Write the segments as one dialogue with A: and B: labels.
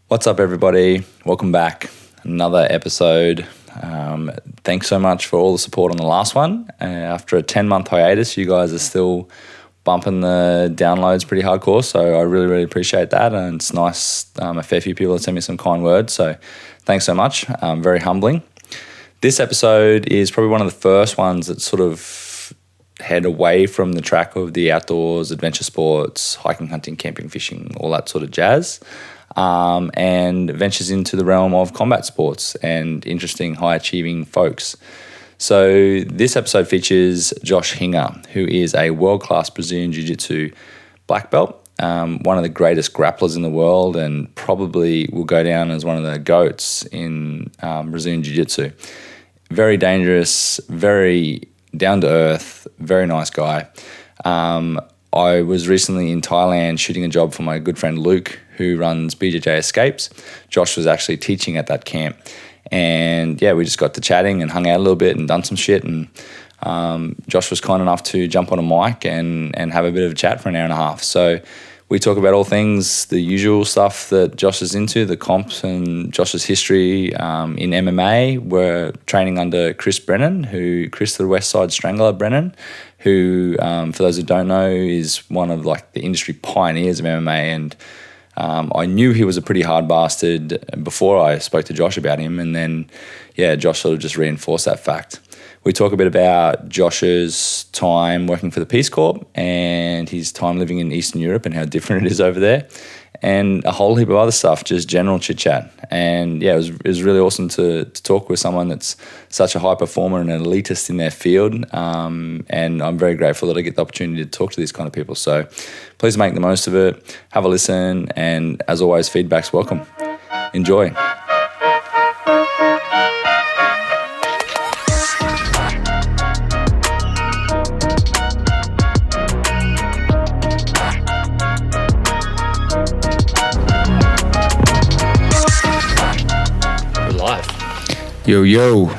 A: What's up, everybody? Welcome back. Another episode. Thanks so much for all the support on the last one. After a 10-month hiatus, you guys are still bumping the downloads pretty hardcore, so I really, really appreciate that. And it's nice, a fair few people have sent me some kind words, so thanks so much. Very humbling. This episode is probably one of the first ones that sort of head away from the track of the outdoors, adventure sports, hiking, hunting, camping, fishing, all that sort of jazz. And ventures into the realm of combat sports and interesting high-achieving folks. So this episode features Josh Hinger, who is a world-class Brazilian Jiu Jitsu black belt, one of the greatest grapplers in the world, and probably will go down as one of the GOATs in Brazilian Jiu Jitsu. Very dangerous, very down-to-earth, very nice guy. I was recently in Thailand shooting a job for my good friend Luke, who runs BJJ Escapes. Josh was actually teaching at that camp. And yeah, we just got to chatting and hung out a little bit and done some shit. And Josh was kind enough to jump on a mic and have a bit of a chat for an hour and a half. So we talk about all things, the usual stuff that Josh is into, the comps and Josh's history in MMA. We're training under Chris the West Side Strangler Brennan, who, for those who don't know, is one of like the industry pioneers of MMA. And I knew he was a pretty hard bastard before I spoke to Josh about him. And then, yeah, Josh sort of just reinforced that fact. We talk a bit about Josh's time working for the Peace Corp and his time living in Eastern Europe and how different it is over there, and a whole heap of other stuff, just general chit-chat. And yeah, it was really awesome to talk with someone that's such a high performer and an elitist in their field. And I'm very grateful that I get the opportunity to talk to these kind of people. So please make the most of it, have a listen, and as always, feedback's welcome. Enjoy.
B: Yo.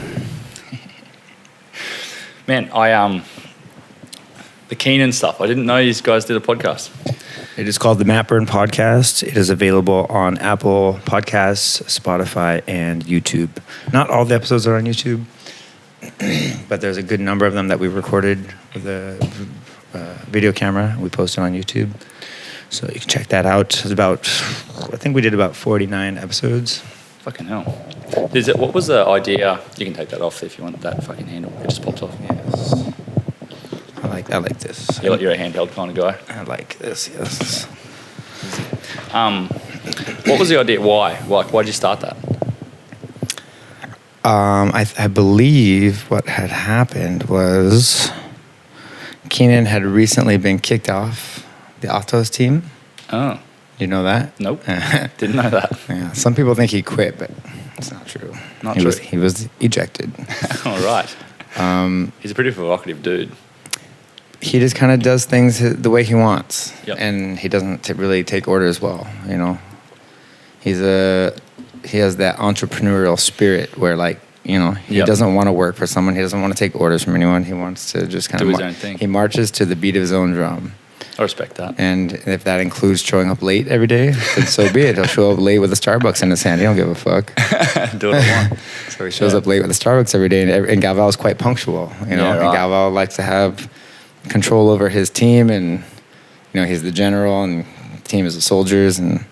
A: Man, the Keenan stuff, I didn't know you guys did a podcast.
B: It is called the Matt Burn Podcast. It is available on Apple Podcasts, Spotify, and YouTube. Not all the episodes are on YouTube, but there's a good number of them that we recorded with a video camera. We posted on YouTube. So you can check that out. I think we did about 49 episodes.
A: Fucking hell. What was the idea? You can take that off if you want that fucking handle. It just popped off.
B: Yes. I like this.
A: You're a handheld kind of guy.
B: I like this, yes.
A: What was the idea? Why? Why'd you start that?
B: I believe what had happened was Keenan had recently been kicked off the Autos team.
A: Oh.
B: You know that?
A: Nope. Didn't know that.
B: Yeah. Some people think he quit, but it's not true. He was ejected.
A: All right. He's a pretty provocative dude.
B: He just kind of does things the way he wants.
A: Yep.
B: And he doesn't really take orders well, you know. He has that entrepreneurial spirit where, like, you know, he doesn't want to work for someone. He doesn't want to take orders from anyone. He wants to just kind of
A: do his own thing.
B: He marches to the beat of his own drum.
A: I respect that.
B: And if that includes showing up late every day, then so be it. He'll show up late with a Starbucks in his hand. He don't give a fuck.
A: Do what I want.
B: So he shows up late with a Starbucks every day, and Galval's quite punctual, you know.
A: Yeah, right.
B: And Galval likes to have control over his team, and you know, he's the general, and the team is the soldiers, and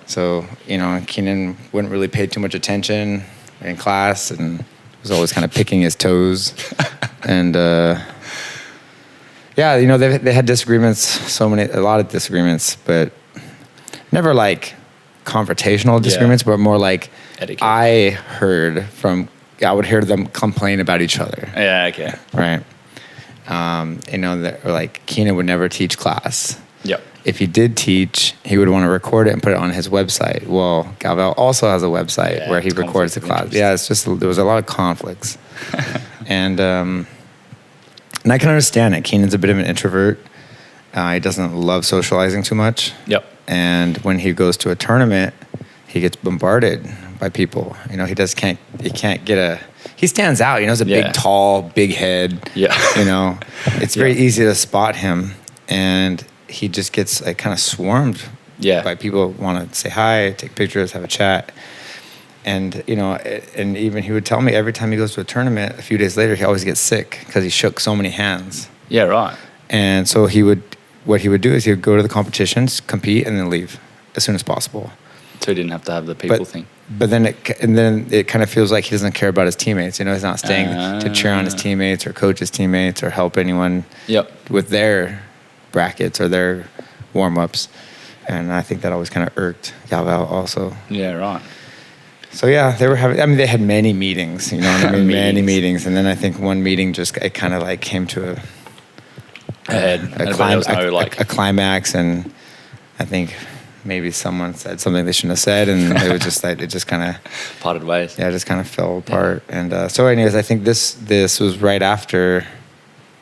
B: so, you know, Keenan wouldn't really pay too much attention in class, and was always kind of picking his toes, and yeah, you know, they had disagreements, a lot of disagreements, but never like confrontational disagreements, but more like etiquette. I would hear them complain about each other.
A: Yeah, okay.
B: Right. You know, that, or like Keenan would never teach class.
A: Yep.
B: If he did teach, he would want to record it and put it on his website. Well, Galval also has a website where he records the class. Yeah, it's just, there was a lot of conflicts. And I can understand it. Keenan's a bit of an introvert. He doesn't love socializing too much.
A: Yep.
B: And when he goes to a tournament, he gets bombarded by people. You know, he can't get he stands out. You know, he's a big, tall, big head.
A: Yeah.
B: You know, it's very easy to spot him. And he just gets like kind of swarmed
A: Yeah.
B: Like people want to say hi, take pictures, have a chat. And, you know, and even he would tell me every time he goes to a tournament, a few days later, he always gets sick because he shook so many hands.
A: Yeah, right.
B: And so what he would do is he would go to the competitions, compete, and then leave as soon as possible.
A: So he didn't have to have the people thing.
B: But then it kind of feels like he doesn't care about his teammates. You know, he's not staying to cheer on his teammates or coach his teammates or help anyone with their brackets or their warm-ups. And I think that always kind of irked Galval also.
A: Yeah, right.
B: So yeah, they had many meetings, you know what I mean? Many meetings. And then I think one meeting it kind of like came to a climax, and I think maybe someone said something they shouldn't have said, and it was just like, it just kind of
A: parted ways.
B: Yeah, it just kind of fell apart. Yeah. And so anyways, I think this was right after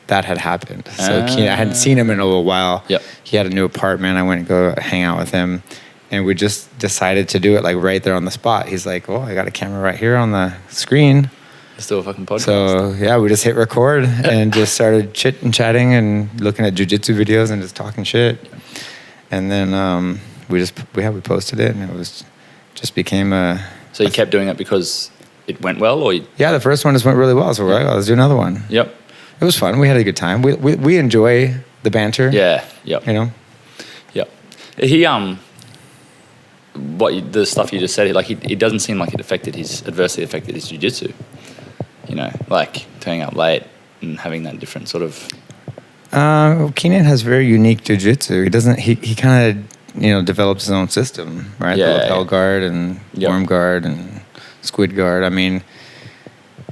B: that had happened. So Keenan, I hadn't seen him in a little while.
A: Yep.
B: He had a new apartment. I went and go hang out with him. And we just decided to do it like right there on the spot. He's like, "Oh, I got a camera right here on the screen."
A: It's still a fucking podcast.
B: So yeah, we just hit record and just started chit-chatting and looking at jiu-jitsu videos and just talking shit. And then we posted it, and it was just became a.
A: So you kept doing it because it went well, or?
B: Yeah, the first one just went really well. So we're like, let's do another one.
A: Yep.
B: It was fun. We had a good time. We enjoy the banter.
A: Yeah. Yep.
B: You know.
A: Yep. He the stuff you just said, like it doesn't seem like it adversely affected his jiu-jitsu. You know, like turning up late and having that different sort of.
B: Keenan has very unique jiu-jitsu. He kind of develops his own system, right?
A: Yeah,
B: the lapel guard and worm guard and squid guard. I mean,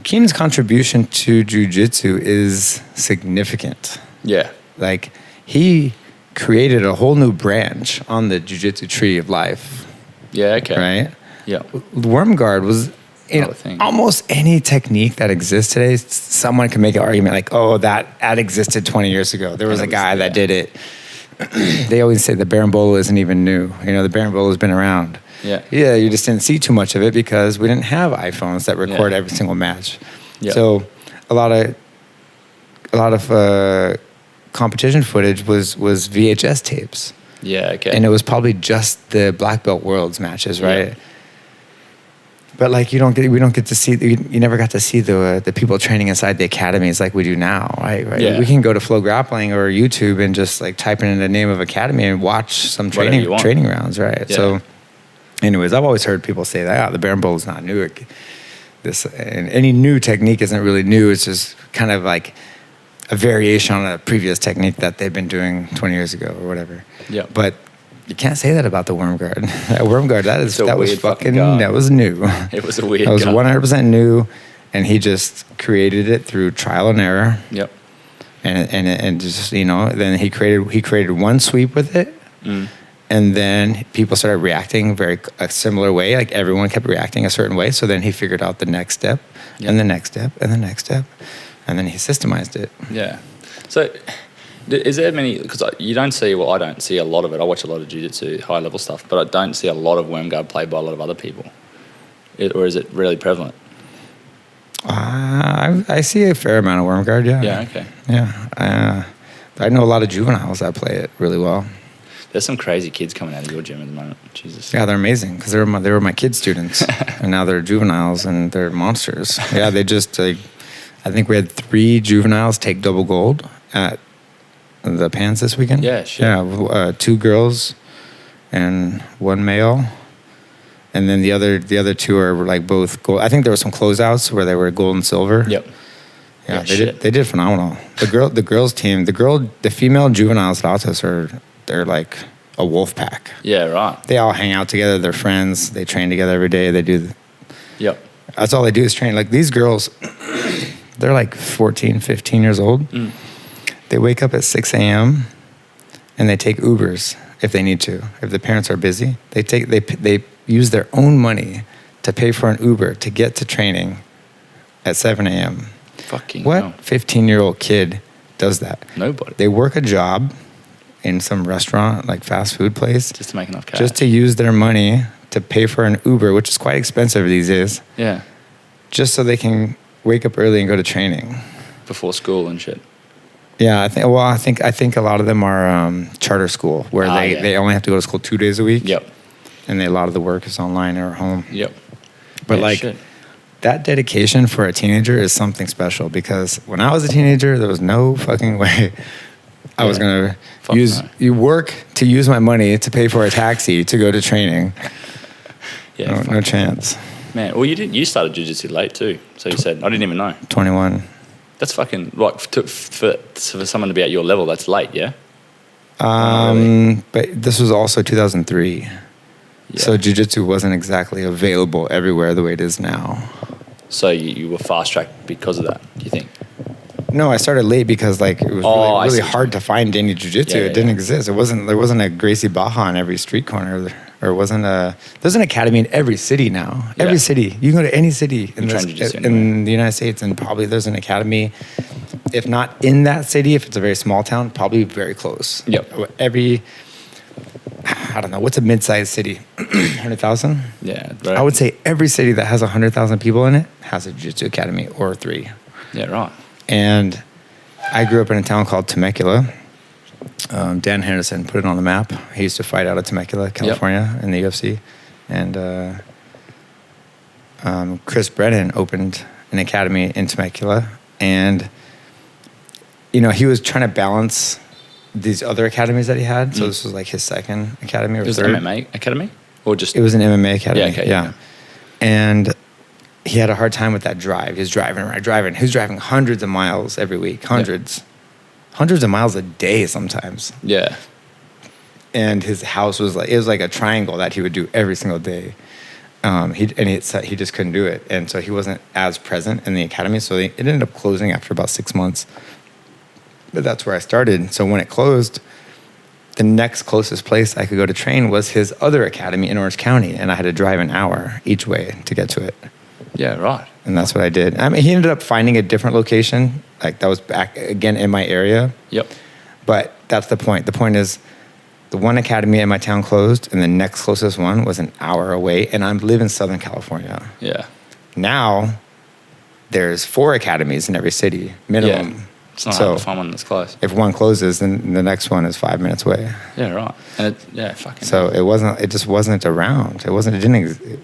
B: Keenan's contribution to jiu-jitsu is significant.
A: Yeah.
B: Like he created a whole new branch on the jiu-jitsu tree of life.
A: Yeah, okay.
B: Right?
A: Yeah.
B: Worm guard was almost any technique that exists today, someone can make an argument like, oh, that existed 20 years ago. There was a guy that did it. They always say the Berimbolo isn't even new. You know, the Berimbolo's been around.
A: Yeah.
B: Yeah, you just didn't see too much of it because we didn't have iPhones that record every single match. Yeah. So a lot of competition footage was VHS tapes.
A: Yeah, okay.
B: And it was probably just the Black Belt Worlds matches, right? Yeah. But like we don't get to see, you never got to see the people training inside the academies like we do now, right? Yeah. We can go to Flow Grappling or YouTube and just like type in the name of academy and watch some training rounds, right? Yeah. So anyways, I've always heard people say that the Berimbolo is not new. And any new technique isn't really new. It's just kind of like a variation on a previous technique that they've been doing 20 years ago or whatever. Yeah. But you can't say that about the worm guard. That worm guard, that was new.
A: It was a weird
B: That was 100% new, and he just created it through trial and error.
A: Yep.
B: And just, then he created one sweep with it. And then people started reacting a similar way. Like everyone kept reacting a certain way. So then he figured out the next step and the next step and the next step. And then he systemized it.
A: Yeah. So is there many, because you don't see, I don't see a lot of it. I watch a lot of jiu-jitsu, high-level stuff, but I don't see a lot of worm guard played by a lot of other people. Or is it really prevalent?
B: I see a fair amount of worm guard, yeah.
A: Yeah, okay.
B: Yeah. I know a lot of juveniles that play it really well.
A: There's some crazy kids coming out of your gym at the moment. Jesus.
B: Yeah, they're amazing because they were my kid students, and now they're juveniles and they're monsters. Yeah, they just I think we had 3 juveniles take double gold at the Pans this weekend.
A: Yeah, sure.
B: Yeah, 2 girls and 1 male, and then the other 2 are like both gold. I think there were some closeouts where they were gold and silver.
A: Yep.
B: Yeah, they did phenomenal. The girls team, the female juveniles at Altos they're like a wolf pack.
A: Yeah, right.
B: They all hang out together. They're friends. They train together every day. They do.
A: Yep.
B: That's all they do is train. Like these girls, they're like 14, 15 years old. They wake up at 6 a.m. and they take Ubers if they need to. If the parents are busy, they use their own money to pay for an Uber to get to training at 7 a.m.
A: Fucking
B: what
A: hell.
B: 15-year-old kid does that?
A: Nobody.
B: They work a job in some restaurant, like fast food place.
A: Just to make enough cash.
B: Just to use their money to pay for an Uber, which is quite expensive these days.
A: Yeah.
B: Just so they can wake up early and go to training.
A: Before school and shit.
B: Yeah, I think a lot of them are charter school where they only have to go to school 2 days a week.
A: Yep.
B: And a lot of the work is online or at home.
A: Yep.
B: But
A: Yeah, shit.
B: that dedication for a teenager is something special, because when I was a teenager, there was no fucking way I was going to use my money to pay for a taxi to go to training.
A: Yeah,
B: no chance.
A: Man, well, you started jiu-jitsu late too. So you said, I didn't even know.
B: 21.
A: That's fucking, like, for someone to be at your level, that's late, yeah?
B: Really. But this was also 2003.
A: Yeah.
B: So jiu-jitsu wasn't exactly available everywhere the way it is now.
A: So you were fast-tracked because of that, do you think?
B: No, I started late because it was really hard to find any jiu-jitsu.
A: Yeah,
B: it didn't exist. There wasn't a Gracie Baja on every street corner, or there's an academy in every city now.
A: Yeah.
B: Every city. You can go to any city in
A: in
B: the United States, and probably there's an academy. If not in that city, if it's a very small town, probably very close.
A: Yep.
B: I don't know, what's a mid-sized city? 100,000?
A: Yeah. Right.
B: I would say every city that has 100,000 people in it has a jiu-jitsu academy or 3.
A: Yeah, right.
B: And I grew up in a town called Temecula. Dan Henderson put it on the map. He used to fight out of Temecula, California, in the UFC. And Chris Brennan opened an academy in Temecula. And, he was trying to balance these other academies that he had. So this was like his second academy or
A: third.
B: It was
A: an MMA academy? Or just...
B: It was an MMA academy,
A: yeah. Okay, yeah.
B: And he had a hard time with that drive. He was driving. He was driving hundreds of miles every week. Hundreds of miles a day sometimes.
A: Yeah.
B: And his house was it was like a triangle that he would do every single day. He just couldn't do it. And so he wasn't as present in the academy. So it ended up closing after about 6 months. But that's where I started. So when it closed, the next closest place I could go to train was his other academy in Orange County. And I had to drive an hour each way to get to it.
A: Yeah, right.
B: And that's what I did. I mean, he ended up finding a different location. That was back again in my area.
A: Yep.
B: But that's the point. The point is, the one academy in my town closed, and the next closest one was an hour away, and I live in Southern California.
A: Yeah.
B: Now, there's 4 academies in every city, minimum.
A: Yeah. It's not hard to find one that's close.
B: If one closes, then the next one is 5 minutes away.
A: Yeah, right. And fucking...
B: So it just wasn't around. It didn't exist.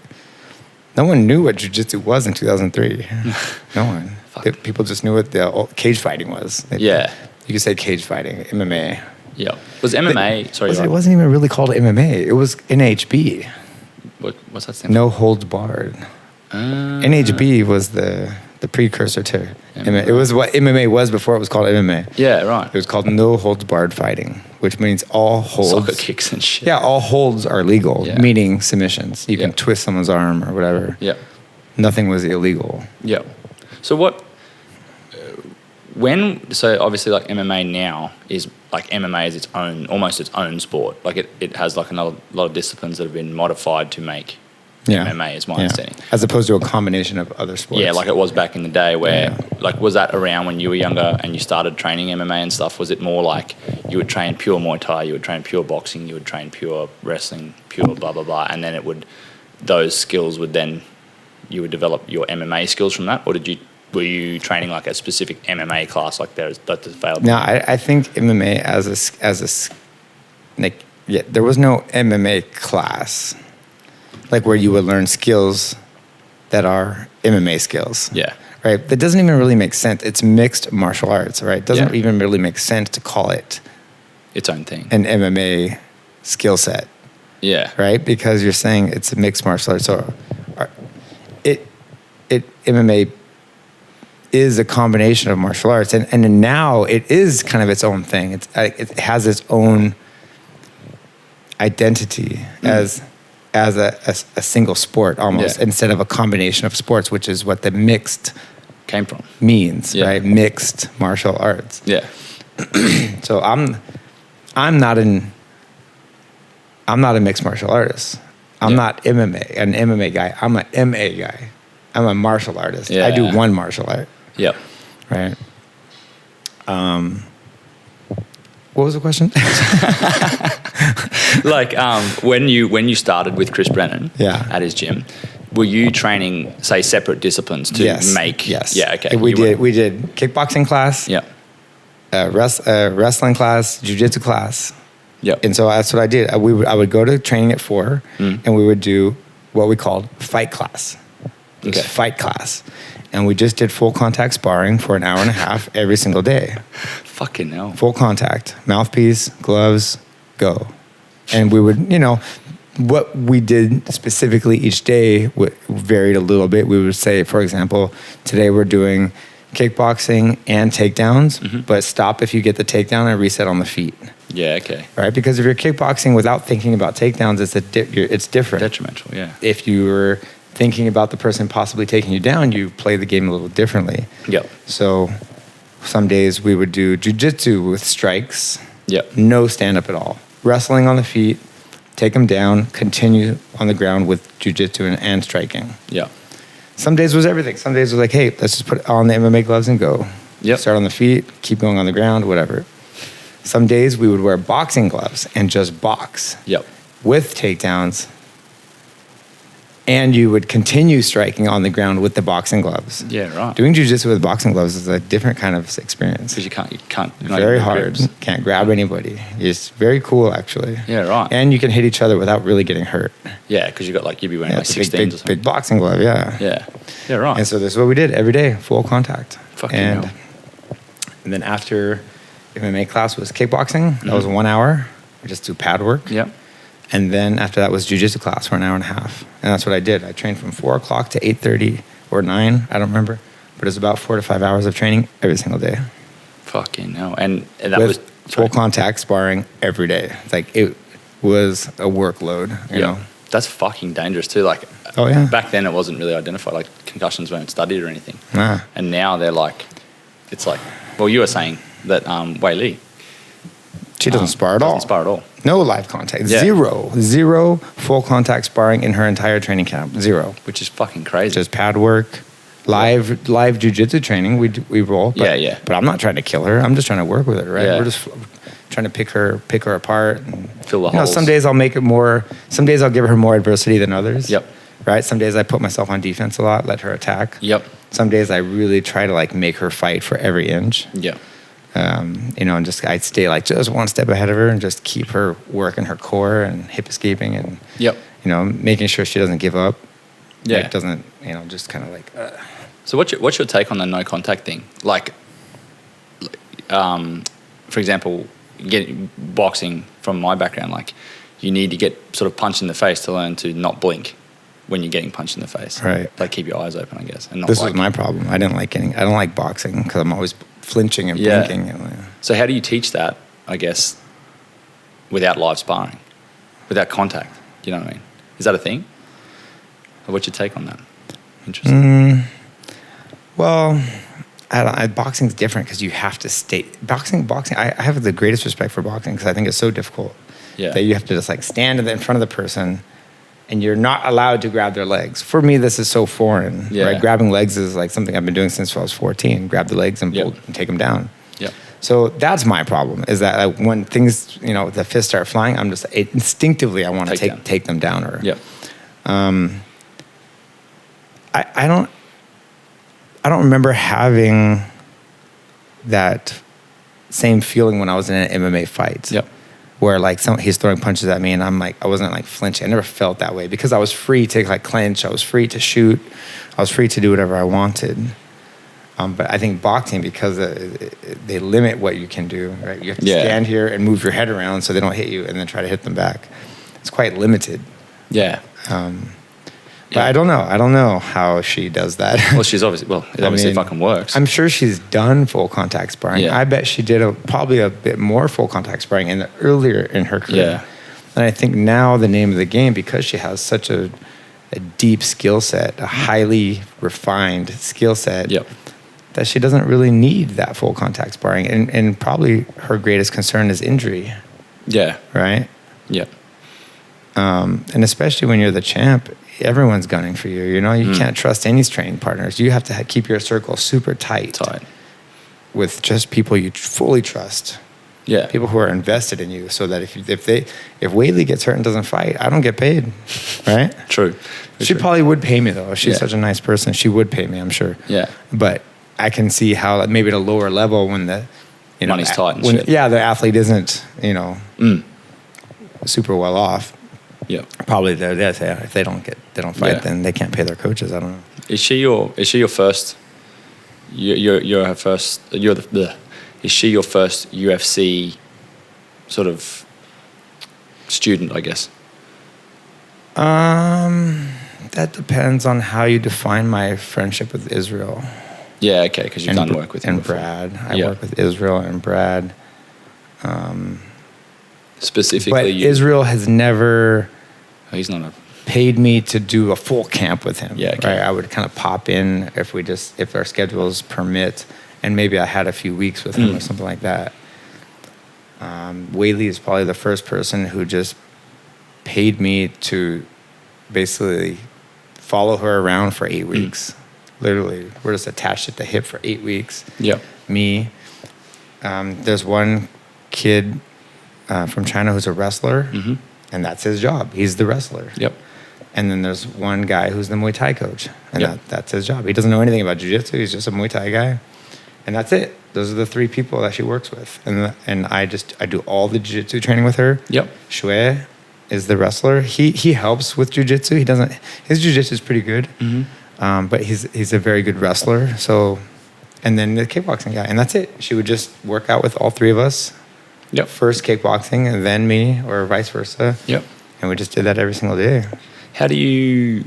B: No one knew what jiu-jitsu was in 2003. No one. People just knew what the cage fighting was. You could say cage fighting, MMA.
A: Yeah. Was MMA...
B: It wasn't even really called MMA. It was NHB.
A: What's that stand for?
B: No holds barred. NHB was the precursor to MMA. It was what MMA was before it was called MMA.
A: Yeah, right.
B: It was called no holds barred fighting, which means all holds...
A: Soccer kicks and shit.
B: Yeah, all holds are legal, meaning submissions. You can twist someone's arm or whatever.
A: Yeah.
B: Nothing was illegal.
A: Yeah. So so obviously like MMA now is like MMA is almost its own sport. Like it has like a lot of disciplines that have been modified to make MMA is my understanding.
B: As opposed to a combination of other sports.
A: Yeah, like it was back in the day where, like, was that around when you were younger and you started training MMA and stuff? Was it more like you would train pure Muay Thai, you would train pure boxing, you would train pure wrestling, pure blah, blah, blah, and then those skills would then, you would develop your MMA skills from that? Or were you training like a specific MMA class like that's available?
B: No, I think MMA there was no MMA class. Like where you would learn skills that are MMA skills.
A: Yeah.
B: Right? That doesn't even really make sense. It's mixed martial arts, right? It doesn't even really make sense to call it
A: its own thing.
B: An MMA skill set.
A: Yeah.
B: Right? Because you're saying it's a mixed martial arts. So MMA is a combination of martial arts. And now it is kind of its own thing. It has its own identity as a single sport almost, instead of a combination of sports, which is what the mixed
A: came from
B: means, right? Mixed martial arts.
A: Yeah.
B: So I'm not a mixed martial artist. I'm not an MMA guy. I'm an MA guy. I'm a martial artist. I do one martial art.
A: Yep.
B: Right. What was the question?
A: Like when you started with Chris Brennan at his gym, were you training, say, separate disciplines to make?
B: Yes.
A: Yeah. Okay.
B: We did kickboxing class.
A: Yeah.
B: wrestling class, jiu-jitsu class.
A: Yep.
B: And so that's what I did. I would go to training at 4, and we would do what we called fight class. It was fight class. And we just did full contact sparring for an hour and a half every single day.
A: Fucking hell.
B: Full contact, mouthpiece, gloves, go. And we would, you know, what we did specifically each day varied a little bit. We would say, for example, today we're doing kickboxing and takedowns, but stop if you get the takedown and reset on the feet.
A: Yeah, okay.
B: Right? Because if you're kickboxing without thinking about takedowns, it's different.
A: Detrimental, yeah.
B: If you were thinking about the person possibly taking you down, you play the game a little differently.
A: Yep.
B: So some days we would do jiu-jitsu with strikes.
A: Yep.
B: No stand-up at all. Wrestling on the feet, take them down, continue on the ground with jiu-jitsu and striking.
A: Yeah.
B: Some days was everything. Some days was like, hey, let's just put on the MMA gloves and go.
A: Yep.
B: Start on the feet, keep going on the ground, whatever. Some days we would wear boxing gloves and just box.
A: Yep.
B: With takedowns. And you would continue striking on the ground with the boxing gloves.
A: Yeah, right.
B: Doing jiu-jitsu with boxing gloves is a different kind of experience.
A: Because you can't.
B: Very hard. Grips. Can't grab anybody. It's very cool, actually.
A: Yeah, right.
B: And you can hit each other without really getting hurt.
A: Yeah, because you'd be wearing like 16s or something.
B: Big boxing glove, yeah.
A: Yeah. Yeah, right.
B: And so this is what we did every day, full contact.
A: Fucking hell.
B: And then after MMA class was kickboxing. That was 1 hour. We just do pad work.
A: Yep.
B: And then after that was jiu-jitsu class for an hour and a half. And that's what I did. I trained from 4 o'clock to 8:30 or 9. I don't remember. But it was about 4 to 5 hours of training every single day.
A: Fucking hell. And that
B: with
A: was...
B: full contact sparring every day. It's like it was a workload, you know.
A: That's fucking dangerous too. Like,
B: oh yeah.
A: Back then it wasn't really identified. Like concussions weren't studied or anything.
B: Nah.
A: And now they're like, it's like, well, you were saying that Wei Li.
B: She doesn't spar at all.
A: Doesn't spar at all.
B: No live contact.
A: Yeah.
B: Zero full contact sparring in her entire training camp. Zero.
A: Which is fucking crazy.
B: Just pad work, live jiu-jitsu training. We roll. But,
A: yeah.
B: But I'm not trying to kill her. I'm just trying to work with her, right?
A: Yeah.
B: We're just trying to pick her apart. And,
A: fill the holes.
B: Some days I'll make it more. Some days I'll give her more adversity than others.
A: Yep.
B: Right. Some days I put myself on defense a lot, let her attack.
A: Yep.
B: Some days I really try to like make her fight for every inch.
A: Yep.
B: And just I'd stay like just one step ahead of her and just keep her working her core and hip escaping and making sure she doesn't give up.
A: Yeah.
B: Like doesn't just kind of like.
A: So what's your take on the no contact thing? Like, for example, boxing from my background, like you need to get sort of punched in the face to learn to not blink when you're getting punched in the face.
B: Right.
A: Like keep your eyes open, I guess. And not
B: this was my problem. I don't like boxing because I'm always flinching and blinking.
A: So how do you teach that, I guess, without live sparring, without contact? Do you know what I mean? Is that a thing? Or what's your take on that? Interesting.
B: Well, boxing's different because you have to stay. Boxing. I have the greatest respect for boxing because I think it's so difficult.
A: Yeah.
B: That you have to just like stand in front of the person, and you're not allowed to grab their legs. For me, this is so foreign.
A: Yeah.
B: Right? Grabbing legs is like something I've been doing since I was 14. Grab the legs and pull and take them down.
A: Yeah.
B: So that's my problem. Is that when things the fists start flying, I'm just instinctively I want to take them down. Or I don't remember having that same feeling when I was in an MMA fight.
A: Yep.
B: Where like he's throwing punches at me and I'm like I wasn't like flinching. I never felt that way because I was free to like clinch. I was free to shoot. I was free to do whatever I wanted. But I think boxing, because they limit what you can do. Right, you have to stand here and move your head around so they don't hit you, and then try to hit them back. It's quite limited.
A: Yeah.
B: But I don't know. I don't know how she does that.
A: Well, it obviously fucking works.
B: I'm sure she's done full contact sparring.
A: Yeah.
B: I bet she did probably a bit more full contact sparring earlier in her career.
A: Yeah.
B: And I think now the name of the game, because she has such a deep skill set, a highly refined skill set, that she doesn't really need that full contact sparring. And probably her greatest concern is injury.
A: Yeah.
B: Right?
A: Yeah.
B: And especially when you're the champ, everyone's gunning for you. You can't trust any training partners. You have to keep your circle super tight with just people you fully trust.
A: Yeah,
B: people who are invested in you, so that if Whaley gets hurt and doesn't fight, I don't get paid. Right?
A: True.
B: She probably would pay me though. She's such a nice person. She would pay me, I'm sure.
A: Yeah.
B: But I can see how maybe at a lower level when the
A: money's tight and shit.
B: Yeah, the athlete isn't, super well off.
A: Yeah.
B: Probably if they don't fight, then they can't pay their coaches. I don't know.
A: Is she your first? You're her first. Is she your first UFC sort of student? I guess.
B: That depends on how you define my friendship with Israel.
A: Yeah. Okay. Because you've done work with him
B: and
A: before.
B: Brad. I work with Israel and Brad.
A: Specifically,
B: but Israel has never.
A: He's not a.
B: Paid me to do a full camp with him.
A: Yeah, okay.
B: Right. I would kind of pop in if our schedules permit, and maybe I had a few weeks with him or something like that. Whaley is probably the first person who just paid me to basically follow her around for 8 weeks. Literally, we're just attached at the hip for 8 weeks.
A: Yep.
B: Me. There's one kid from China who's a wrestler, and that's his job. He's the wrestler.
A: Yep.
B: And then there's one guy who's the Muay Thai coach, and that's his job. He doesn't know anything about jiu-jitsu. He's just a Muay Thai guy, and that's it. Those are the 3 people that she works with, and I do all the jiu-jitsu training with her.
A: Yep.
B: Shui is the wrestler. He helps with jiu-jitsu. His jiu-jitsu is pretty good, but he's a very good wrestler. So, and then the kickboxing guy, and that's it. She would just work out with all 3 of us.
A: Yep.
B: First kickboxing, and then me, or vice versa.
A: Yep.
B: And we just did that every single day.
A: How do you,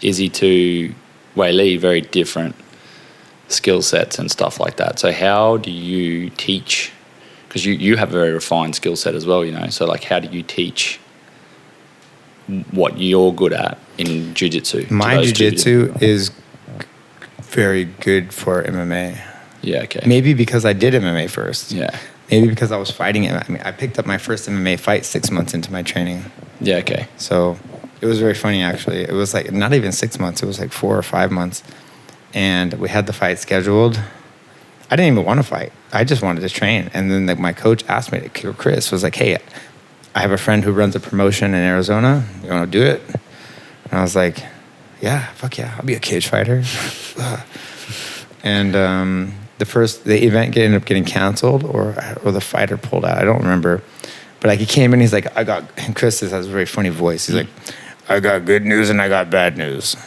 A: Izzy to Wei very different skill sets and stuff like that. So how do you teach? Because you have a very refined skill set as well, So how do you teach what you're good at in jiu-jitsu?
B: My jiu-jitsu is very good for MMA.
A: Yeah, okay.
B: Maybe because I did MMA first.
A: Yeah.
B: Maybe because I was fighting it. I mean, I picked up my first MMA fight 6 months into my training.
A: Yeah, okay.
B: So it was very funny, actually. It was not even 6 months. It was 4 or 5 months. And we had the fight scheduled. I didn't even want to fight. I just wanted to train. And then my coach asked me, Chris was like, hey, I have a friend who runs a promotion in Arizona. You want to do it? And I was like, yeah, fuck yeah. I'll be a cage fighter. And the event ended up getting canceled or the fighter pulled out. I don't remember. But he came in, he's like, and Chris has a very funny voice. He's like, I got good news and I got bad news.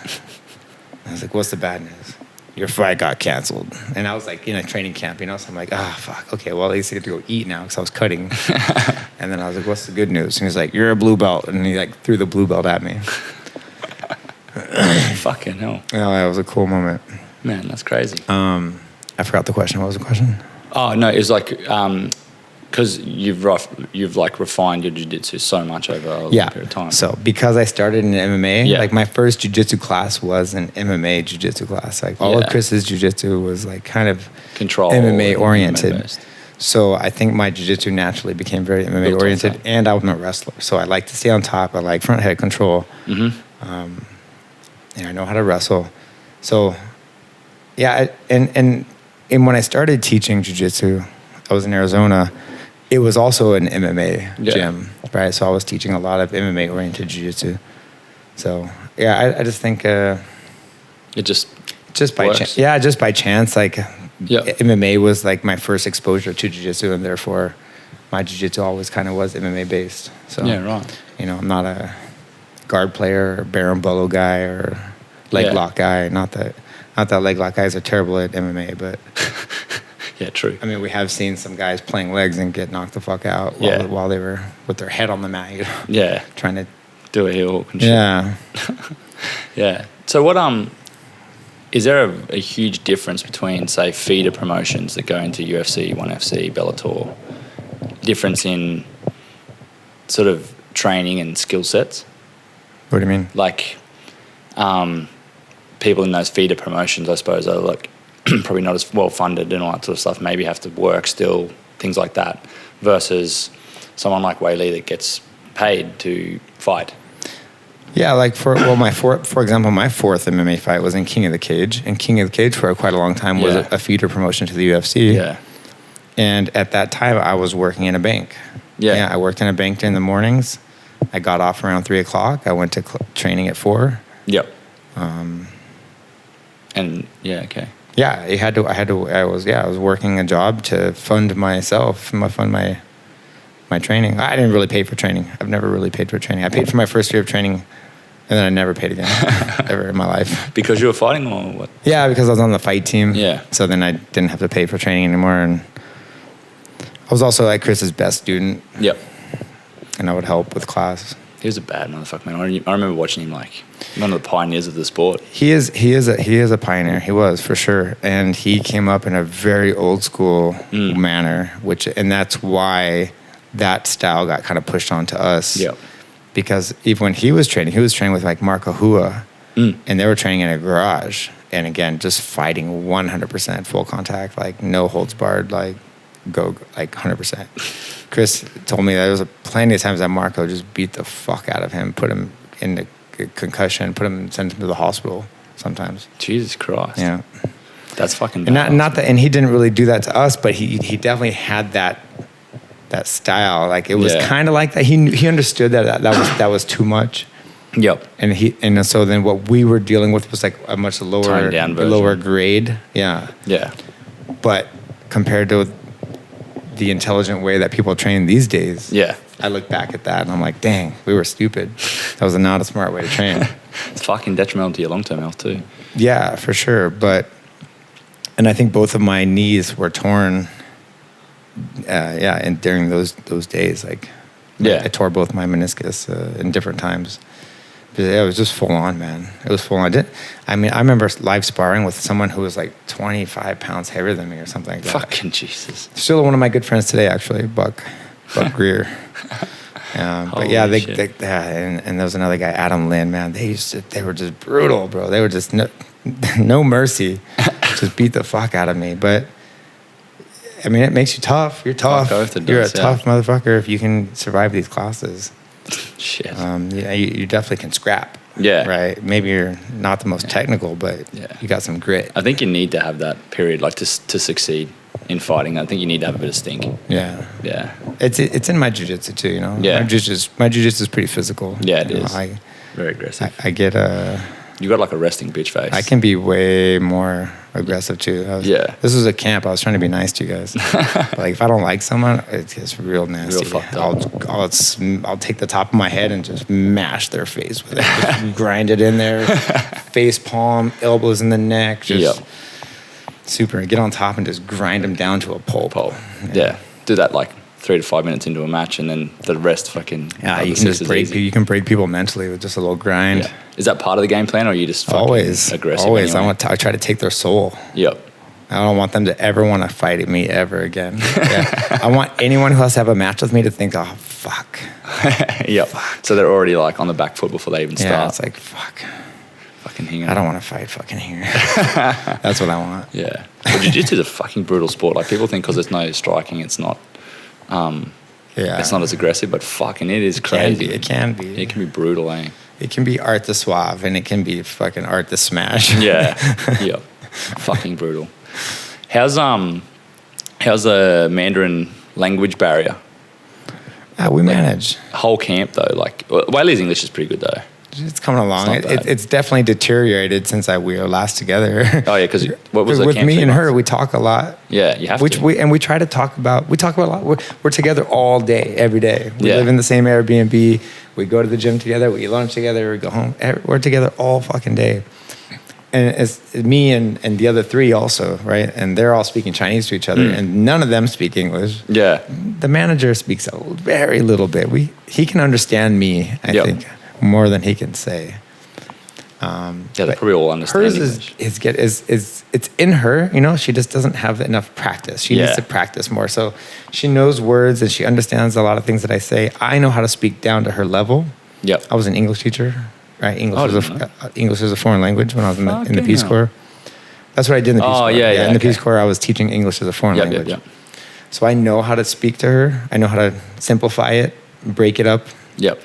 B: I was like, what's the bad news? Your fight got canceled. And I was in a training camp, so I'm like, fuck. Okay, well, at least I get to go eat now because I was cutting. And then I was like, what's the good news? And he's like, you're a blue belt. And he threw the blue belt at me.
A: Fucking hell.
B: Oh, that was a cool moment.
A: Man, that's crazy.
B: I forgot the question. What was the question?
A: Oh, no, it was because you've refined your jiu-jitsu so much over a long period of time.
B: So because I started in MMA, my first jiu-jitsu class was an MMA jiu-jitsu class. All of Chris's jiu-jitsu was kind of
A: control
B: MMA oriented.
A: MMA-based.
B: So I think my jiu-jitsu naturally became very MMA oriented, and I'm a wrestler. So I like to stay on top. I like front head control. And I know how to wrestle. So and when I started teaching jiu-jitsu, I was in Arizona. It was also an MMA gym, right? So I was teaching a lot of MMA-oriented jiu-jitsu. So, I just think... it just by chance. Yeah, just by chance. MMA was my first exposure to jiu-jitsu, and therefore my jiu-jitsu always kind of was MMA-based. So,
A: yeah, right.
B: I'm not a guard player or berimbolo guy or leg lock guy. Not that leg lock guys are terrible at MMA, but...
A: Yeah, true.
B: I mean, we have seen some guys playing legs and get knocked the fuck out while they were with their head on the mat.
A: Yeah.
B: Trying to
A: do a heel hook and shit.
B: Yeah.
A: Yeah. So what is there a huge difference between, say, feeder promotions that go into UFC, ONE FC, Bellator? Difference in sort of training and skill sets?
B: What do you mean?
A: People in those feeder promotions, I suppose, are probably not as well funded and all that sort of stuff, maybe have to work still, things like that, versus someone like Wei Li that gets paid to fight. Yeah, for example, my fourth MMA fight was in King of the Cage, and King of the Cage for quite a long time was a feeder promotion to the UFC.
B: Yeah.
A: And at that time, I was working in a bank.
B: Yeah.
A: I worked in a bank in the mornings. I got off around 3 o'clock. I went to training at 4.
B: Yep.
A: And yeah, okay.
B: Yeah, I was working a job to fund myself, fund my training. I didn't really pay for training. I've never really paid for training. I paid for my first year of training, and then I never paid again ever in my life.
A: Because you were fighting or what?
B: Yeah, because I was on the fight team.
A: Yeah.
B: So then I didn't have to pay for training anymore, and I was also like Chris's best student.
A: Yep.
B: And I would help with class.
A: He was a bad motherfucker, man. I remember watching him like one of the pioneers of the sport.
B: He is a pioneer. He was, for sure. And he came up in a very old school manner, and that's why that style got kind of pushed onto us.
A: Yep.
B: Because even when he was training with like Marco Hua, and they were training in a garage. And again, just fighting 100% full contact, like no holds barred, like go like 100%. Chris told me that there was plenty of times that Marco just beat the fuck out of him, put him in a concussion, sent him to the hospital sometimes.
A: Jesus Christ.
B: Yeah.
A: That's fucking
B: and
A: bad.
B: not that, and he didn't really do that to us, but he definitely had that style. Like it was kind of like that. He understood that was too much.
A: Yep.
B: And so then what we were dealing with was like a much lower grade. Yeah.
A: Yeah.
B: But compared to the intelligent way that people train these days, I look back at that and I'm like, dang, we were stupid. That was not a smart way to train.
A: It's fucking detrimental to your long-term health too.
B: Yeah, for sure. And I think both of my knees were torn. And during those days, like, I tore both my meniscus in different times. But it was just full on, man. It was full on. I remember live sparring with someone who was like 25 pounds heavier than me or something like that.
A: Fucking Jesus.
B: Still one of my good friends today, actually, Buck Greer. But yeah, and there was another guy, Adam Lynn, man. They were just brutal, bro. They were just no mercy. Just beat the fuck out of me. But I mean, it makes you tough. You're tough. You're a tough motherfucker if you can survive these classes.
A: Shit.
B: You definitely can scrap.
A: Yeah.
B: Right. Maybe you're not the most technical, but you got some grit.
A: I think you need to have that period, like to succeed in fighting. I think you need to have a bit of stink.
B: Yeah.
A: Yeah.
B: It's in my jiu-jitsu too, you know.
A: Yeah.
B: My jiu-jitsu is pretty physical.
A: Yeah, it is. Very aggressive.
B: I get
A: You got like a resting bitch face.
B: I can be way more aggressive too. This was a camp. I was trying to be nice to you guys. But like if I don't like someone, it's just real nasty.
A: Real fucked up.
B: I'll take the top of my head and just mash their face with it. Just grind it in there. Face palm, elbows in the neck. Just super. Get on top and just grind them down to a pulp.
A: Yeah. Do that like 3 to 5 minutes into a match, and then the rest fucking.
B: Yeah, you can just break. You can break people mentally with just a little grind.
A: Yeah. Is that part of the game plan, or are you just fucking aggressive?
B: Always.
A: Anyway?
B: I try to take their soul.
A: Yep.
B: I don't want them to ever want to fight me ever again. I want anyone who has to have a match with me to think, oh fuck.
A: Yep. Fuck. So they're already like on the back foot before they even start.
B: Yeah, it's like fuck.
A: Fucking Hinger.
B: I don't want to fight fucking Hinger. That's what I want.
A: Yeah. But jiu-jitsu is a fucking brutal sport. Like people think because there's no striking, it's not. It's not as aggressive, but fucking it is crazy.
B: It can be.
A: It can be brutal, eh?
B: It can be art to suave, and it can be fucking art to smash.
A: Yeah. Yep. Fucking brutal. How's the Mandarin language barrier?
B: We manage.
A: Whole camp though, like Whaley's English is pretty good though.
B: It's coming along. It's definitely deteriorated since we were last together.
A: Oh yeah, because what was
B: with me and her, we talk a lot.
A: Yeah, you have to.
B: We try to talk about. We talk about a lot. We're together all day, every day. We live in the same Airbnb. We go to the gym together. We eat lunch together. We go home. We're together all fucking day. And it's me and the other three also, right? And they're all speaking Chinese to each other, and none of them speak English. Yeah. The manager speaks a very little bit. He can understand me, I think, more than he can say.
A: They probably all understand
B: hers is it's in her, you know. She just doesn't have enough practice. She needs to practice more. So she knows words and she understands a lot of things that I say. I know how to speak down to her level. Yep. I was an English teacher. Right, English is a foreign language when I was in the Peace Corps. That's what I did in the Peace Corps. In the Peace Corps, I was teaching English as a foreign language. Yep. So I know how to speak to her. I know how to simplify it, break it up. Yep.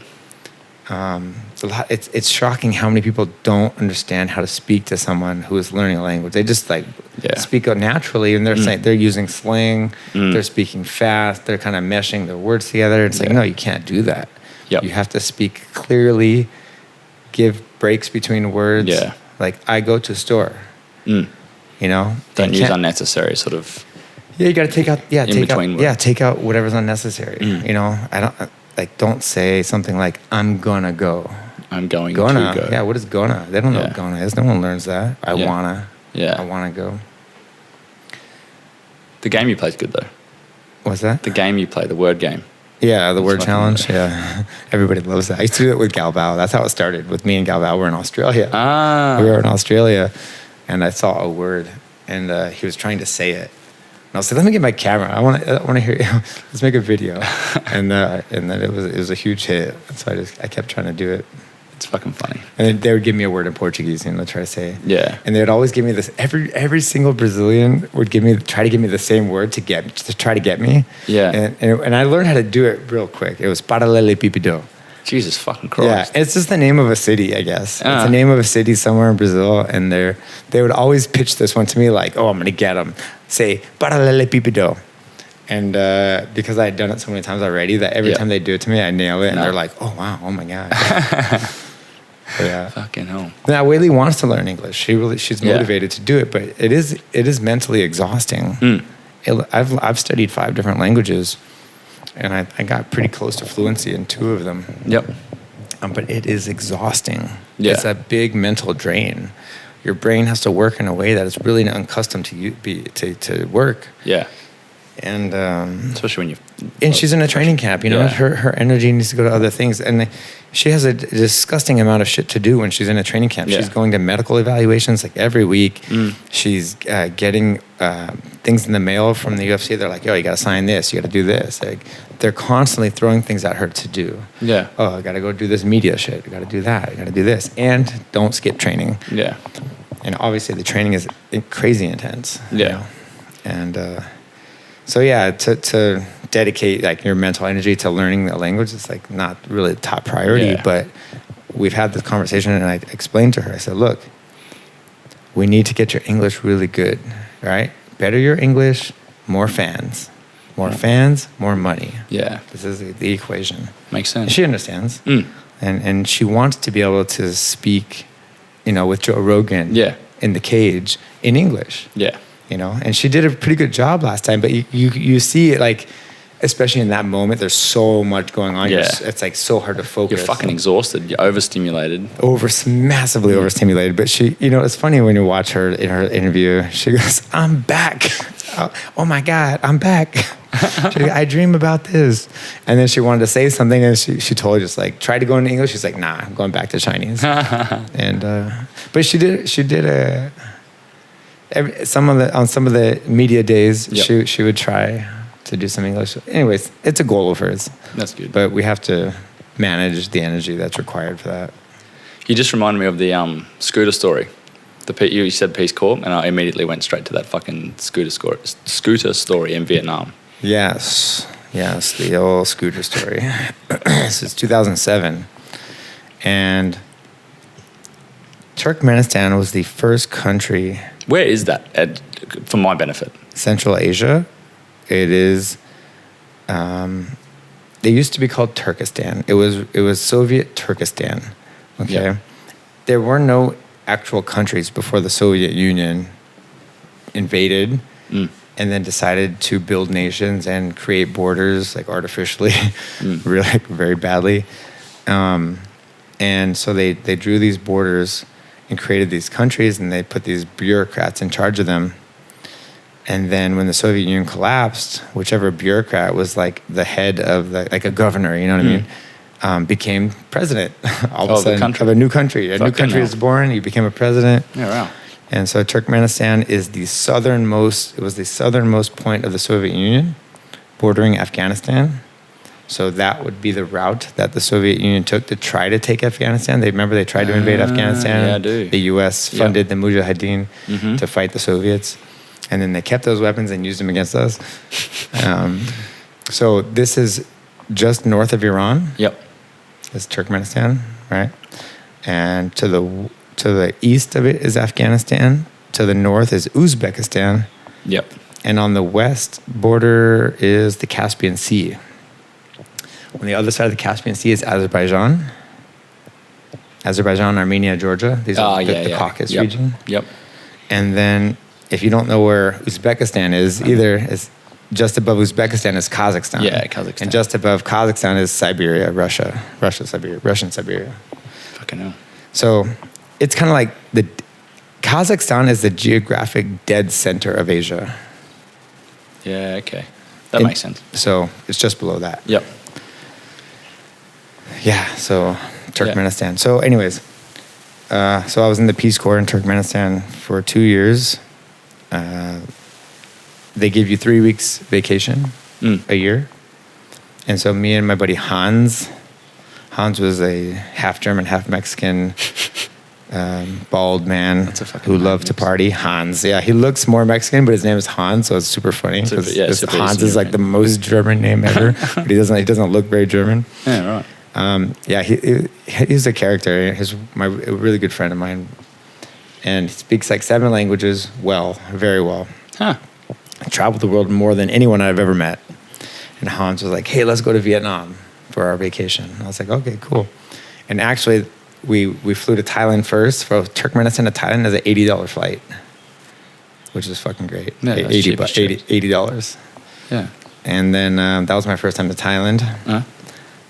B: It's shocking how many people don't understand how to speak to someone who is learning a language. They just speak out naturally, and they're saying they're using slang. They're speaking fast. They're kind of meshing their words together. It's like, no, you can't do that. Yep. You have to speak clearly. Give breaks between words. Yeah. Like I go to a store. you know.
A: Don't use unnecessary sort of.
B: Yeah, you got to take out. Yeah, take out whatever's unnecessary. You know, don't say something like "I'm gonna go."
A: I'm going to go.
B: Yeah, what is gonna? They don't know what gonna is. No one learns that. I wanna.
A: Yeah.
B: I wanna go.
A: The game you play is good though.
B: What's that?
A: The game you play, the word game.
B: Yeah, the word challenge. Yeah, everybody loves that. I used to do it with Galbao. That's how it started with me and Galbao. We're in Australia. We were in Australia, and I saw a word, and he was trying to say it. And I was like, "Let me get my camera. I want to hear you. Let's make a video." and then it was a huge hit. So I kept trying to do it.
A: It's fucking funny.
B: And then they would give me a word in Portuguese, and they'd try to say it.
A: Yeah.
B: And they would always give me this. Every single Brazilian would try to give me the same word to try to get me.
A: Yeah.
B: And I learned how to do it real quick. It was paralelepípedo.
A: Jesus fucking Christ.
B: Yeah, it's just the name of a city, I guess. It's the name of a city somewhere in Brazil, and they would always pitch this one to me like, "Oh, I'm gonna get them." Say paralelepípedo. And because I had done it so many times already, that every time they do it to me, I nail it, and they're like, "Oh wow, oh my god." Yeah.
A: Fucking hell.
B: Now, Whaley wants to learn English. She's motivated to do it, but it is mentally exhausting. I've studied 5 different languages, and I got pretty close to fluency in 2 of them.
A: Yep.
B: But it is exhausting.
A: Yeah.
B: It's a big mental drain. Your brain has to work in a way that is really unaccustomed to work.
A: Yeah.
B: And
A: especially when you
B: and she's in a training camp, you know. Her energy needs to go to other things, and she has a disgusting amount of shit to do when she's in a training camp. She's going to medical evaluations like every week. She's getting things in the mail from the UFC. They're like, "Yo, you got to sign this, you got to do this." Like, they're constantly throwing things at her to do.
A: Yeah.
B: Oh, I got to go do this media shit. I got to do that. I got to do this, and don't skip training.
A: Yeah.
B: And obviously, the training is crazy intense.
A: Yeah.
B: You know? And so yeah, to dedicate like your mental energy to learning the language is like not really the top priority. But we've had this conversation, and I explained to her. I said, "Look, we need to get your English really good, right? Better your English, more fans, more money.
A: Yeah,
B: this is the equation.
A: Makes sense.
B: She understands, and she wants to be able to speak, you know, with Joe Rogan, in the cage in English, You know, and she did a pretty good job last time, but you see it like, especially in that moment, there's so much going on. It's like so hard to focus.
A: You're fucking exhausted. You're overstimulated.
B: Massively overstimulated. But she, you know, it's funny when you watch her in her interview. She goes, "I'm back. Oh my God, I'm back. She goes, I dream about this." And then she wanted to say something, and she totally just like tried to go into English. She's like, "Nah, I'm going back to Chinese." And but she did on some of the media days, she would try to do some English. Anyways, it's a goal of hers.
A: That's good.
B: But we have to manage the energy that's required for that.
A: You just reminded me of the scooter story. You said Peace Corp, and I immediately went straight to that fucking scooter story in Vietnam.
B: Yes, the old scooter story. This is 2007, and Turkmenistan was the first country.
A: Where is that, Ed, for my benefit?
B: Central Asia. It is. They used to be called Turkestan. It was Soviet Turkestan. Okay, there were no actual countries before the Soviet Union invaded, and then decided to build nations and create borders like artificially, really very badly. And so they drew these borders and created these countries, and they put these bureaucrats in charge of them. And then when the Soviet Union collapsed, whichever bureaucrat was like the head of like a governor, you know what I mean, became president all of a sudden of a new country. A new country was born. He became a president. Yeah, wow. And so Turkmenistan is the southernmost. It was the southernmost point of the Soviet Union, bordering Afghanistan. So that would be the route that the Soviet Union took to try to take Afghanistan. They tried to invade Afghanistan.
A: Yeah, I do.
B: The U.S. funded the Mujahideen to fight the Soviets. And then they kept those weapons and used them against us. So this is just north of Iran.
A: Yep.
B: It's Turkmenistan, right? And to the east of it is Afghanistan. To the north is Uzbekistan.
A: Yep.
B: And on the west border is the Caspian Sea. On the other side of the Caspian Sea is Azerbaijan. Azerbaijan, Armenia, Georgia. These are the Caucasus region.
A: Yep.
B: And then if you don't know where Uzbekistan is, either is just above Uzbekistan is Kazakhstan.
A: Yeah, Kazakhstan.
B: And just above Kazakhstan is Siberia, Russian Siberia.
A: Fucking hell.
B: So it's kind of like Kazakhstan is the geographic dead center of Asia.
A: Yeah, okay. That makes sense.
B: So it's just below that.
A: Yep.
B: Yeah, so Turkmenistan. Yeah. So anyways, so I was in the Peace Corps in Turkmenistan for 2 years. They give you 3 weeks vacation a year. And so me and my buddy Hans was a half German, half Mexican bald man who loved to party. Hans, yeah, he looks more Mexican, but his name is Hans, so it's super funny. Hans is like the most German name ever, but he doesn't look very German.
A: Yeah, right.
B: He's a character. He's a really good friend of mine, and he speaks like 7 languages very well.
A: Huh.
B: I traveled the world more than anyone I've ever met. And Hans was like, "Hey, let's go to Vietnam for our vacation." I was like, "Okay, cool." And actually, we flew to Thailand first. From Turkmenistan to Thailand is an $80 flight, which is fucking great.
A: Yeah,
B: $80.
A: Yeah.
B: And then that was my first time to Thailand.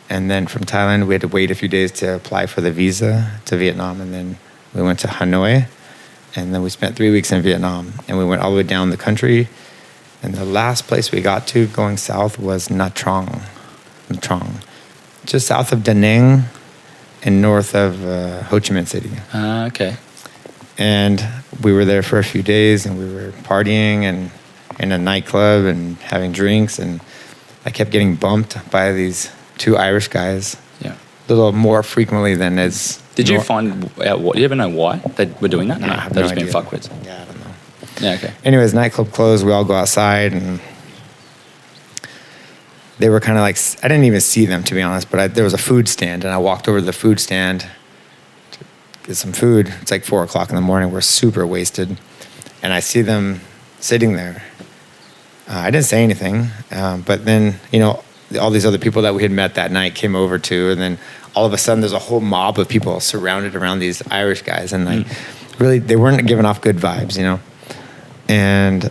B: And then from Thailand, we had to wait a few days to apply for the visa to Vietnam. And then we went to Hanoi. And then we spent 3 weeks in Vietnam. And we went all the way down the country. And the last place we got to going south was Nha Trang. Just south of Da Nang and north of Ho Chi Minh City.
A: Okay.
B: And we were there for a few days, and we were partying and in a nightclub and having drinks. And I kept getting bumped by these 2 Irish guys.
A: Yeah.
B: A little more frequently than is.
A: Did you find out what? Do you ever know why they were doing that?
B: No, I have
A: They've
B: no
A: just
B: idea.
A: been fuckwits.
B: Yeah, I don't know.
A: Yeah, okay.
B: Anyways, nightclub closed. We all go outside, and they were kind of like, I didn't even see them, to be honest, but there was a food stand, and I walked over to the food stand to get some food. It's like 4 o'clock in the morning. We're super wasted. And I see them sitting there. I didn't say anything, but then, all these other people that we had met that night came over too, and then all of a sudden there's a whole mob of people surrounded around these Irish guys, and like really they weren't giving off good vibes, And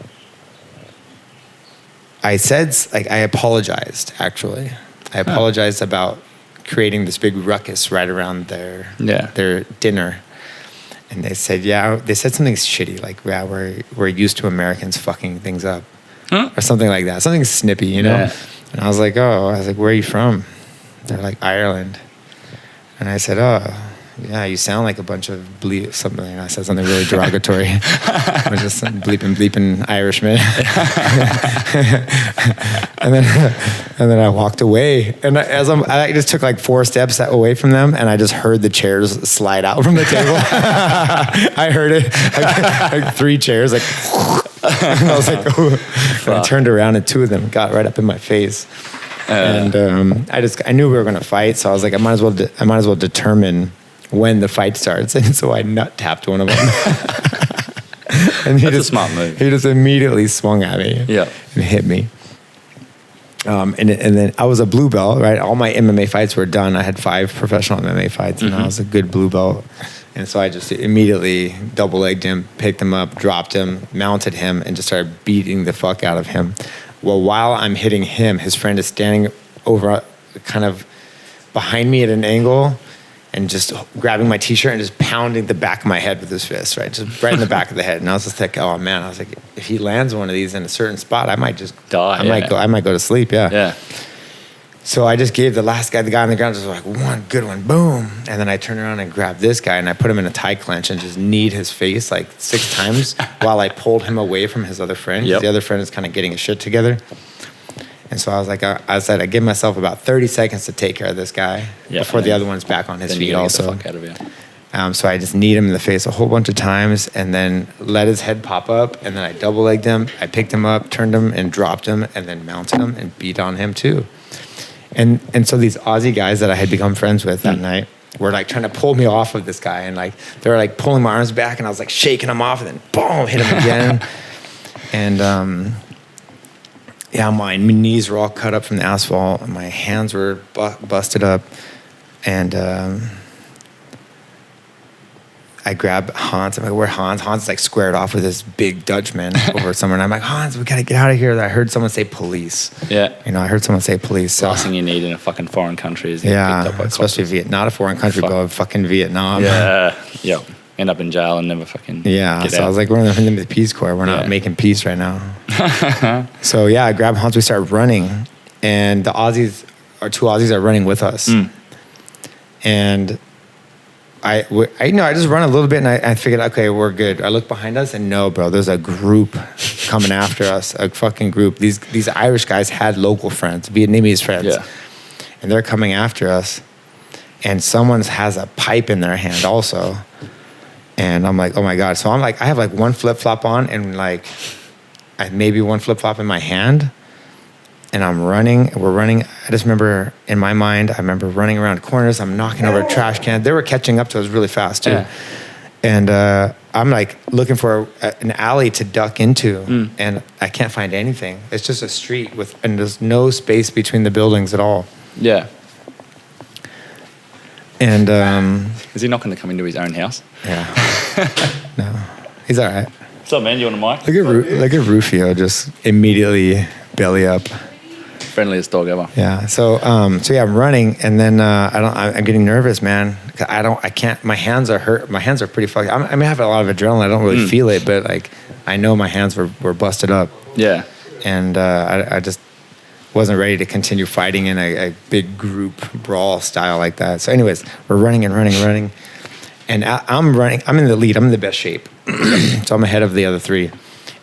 B: I said, I apologized, actually. I apologized about creating this big ruckus right around their dinner. And they said something shitty, like, yeah, we're used to Americans fucking things up. Or something like that. Something snippy, Yeah. And I was like, where are you from? They're like, Ireland. And I said, oh, yeah, you sound like a bunch of something. And I said something really derogatory. I was just some bleeping Irishman. and then I walked away. And I just took like 4 steps away from them, and I just heard the chairs slide out from the table. I heard it, like 3 chairs, like. And I was like, oh. I turned around, and 2 of them got right up in my face. And I knew we were going to fight, so I was like, I might as well determine when the fight starts. And so I nut tapped one of them. And
A: That's a smart move.
B: He just immediately swung at me and hit me. And then I was a blue belt, right? All my MMA fights were done. I had 5 professional MMA fights, and I was a good blue belt. And so I just immediately double-legged him, picked him up, dropped him, mounted him, and just started beating the fuck out of him. Well, while I'm hitting him, his friend is standing over kind of behind me at an angle and just grabbing my T-shirt and just pounding the back of my head with his fist, right? Just right in the back of the head. And I was just like, oh, man. I was like, if he lands one of these in a certain spot, I might just
A: die.
B: I might go to sleep,
A: Yeah.
B: So I just gave the guy on the ground, just like, one good one, boom. And then I turned around and grabbed this guy, and I put him in a Thai clench and just kneed his face like 6 times while I pulled him away from his other friend. The other friend is kind of getting his shit together. And so I was like, I said, I give myself about 30 seconds to take care of this guy before the other one's back on his feet also.
A: Get the fuck out of you.
B: So I just kneed him in the face a whole bunch of times, and then let his head pop up, and then I double-legged him. I picked him up, turned him, and dropped him, and then mounted him and beat on him too. And so these Aussie guys that I had become friends with that night were like trying to pull me off of this guy, and like they were like pulling my arms back, and I was like shaking them off, and then boom, hit him again. And my knees were all cut up from the asphalt, and my hands were busted up, and I grab Hans. I'm like, where Hans? Hans like squared off with this big Dutchman over somewhere. And I'm like, Hans, we got to get out of here. I heard someone say police.
A: Yeah.
B: You know, I heard someone say police. So.
A: Last thing you need in a fucking foreign country is picked up by
B: especially Vietnam. Not a foreign country, but fucking Vietnam.
A: Yeah. Yep. End up in jail and never fucking get out.
B: I was like, we're in the Peace Corps. We're not making peace right now. So I grabbed Hans. We started running, and the Aussies, our 2 Aussies, are running with us. And I just run a little bit, and I figured, okay, we're good. I look behind us, and no, bro, there's a group coming after us, a fucking group. These Irish guys had local friends, Vietnamese friends, and they're coming after us. And someone has a pipe in their hand also. And I'm like, oh my God. So I'm like, I have like one flip-flop on and like maybe one flip-flop in my hand. And I'm running, we're running. I just remember in my mind, I remember running around corners. I'm knocking over trash cans. They were catching up to us really fast too. Yeah. And I'm like looking for an alley to duck into. And I can't find anything. It's just a street and there's no space between the buildings at all.
A: Yeah.
B: And
A: is he not going to come into his own house?
B: Yeah. No, he's all right.
A: What's up, man? You want a mic?
B: Look at Rufio just immediately belly up.
A: Friendliest dog ever.
B: Yeah. So I'm running, and then I'm getting nervous, man. I can't. My hands are hurt. My hands are pretty fucked. I have a lot of adrenaline. I don't really feel it, but like I know my hands were busted up.
A: Yeah.
B: And I just wasn't ready to continue fighting in a big group brawl style like that. So anyways, we're running and running and running. And I'm running. I'm in the lead. I'm in the best shape. So I'm ahead of the other 3.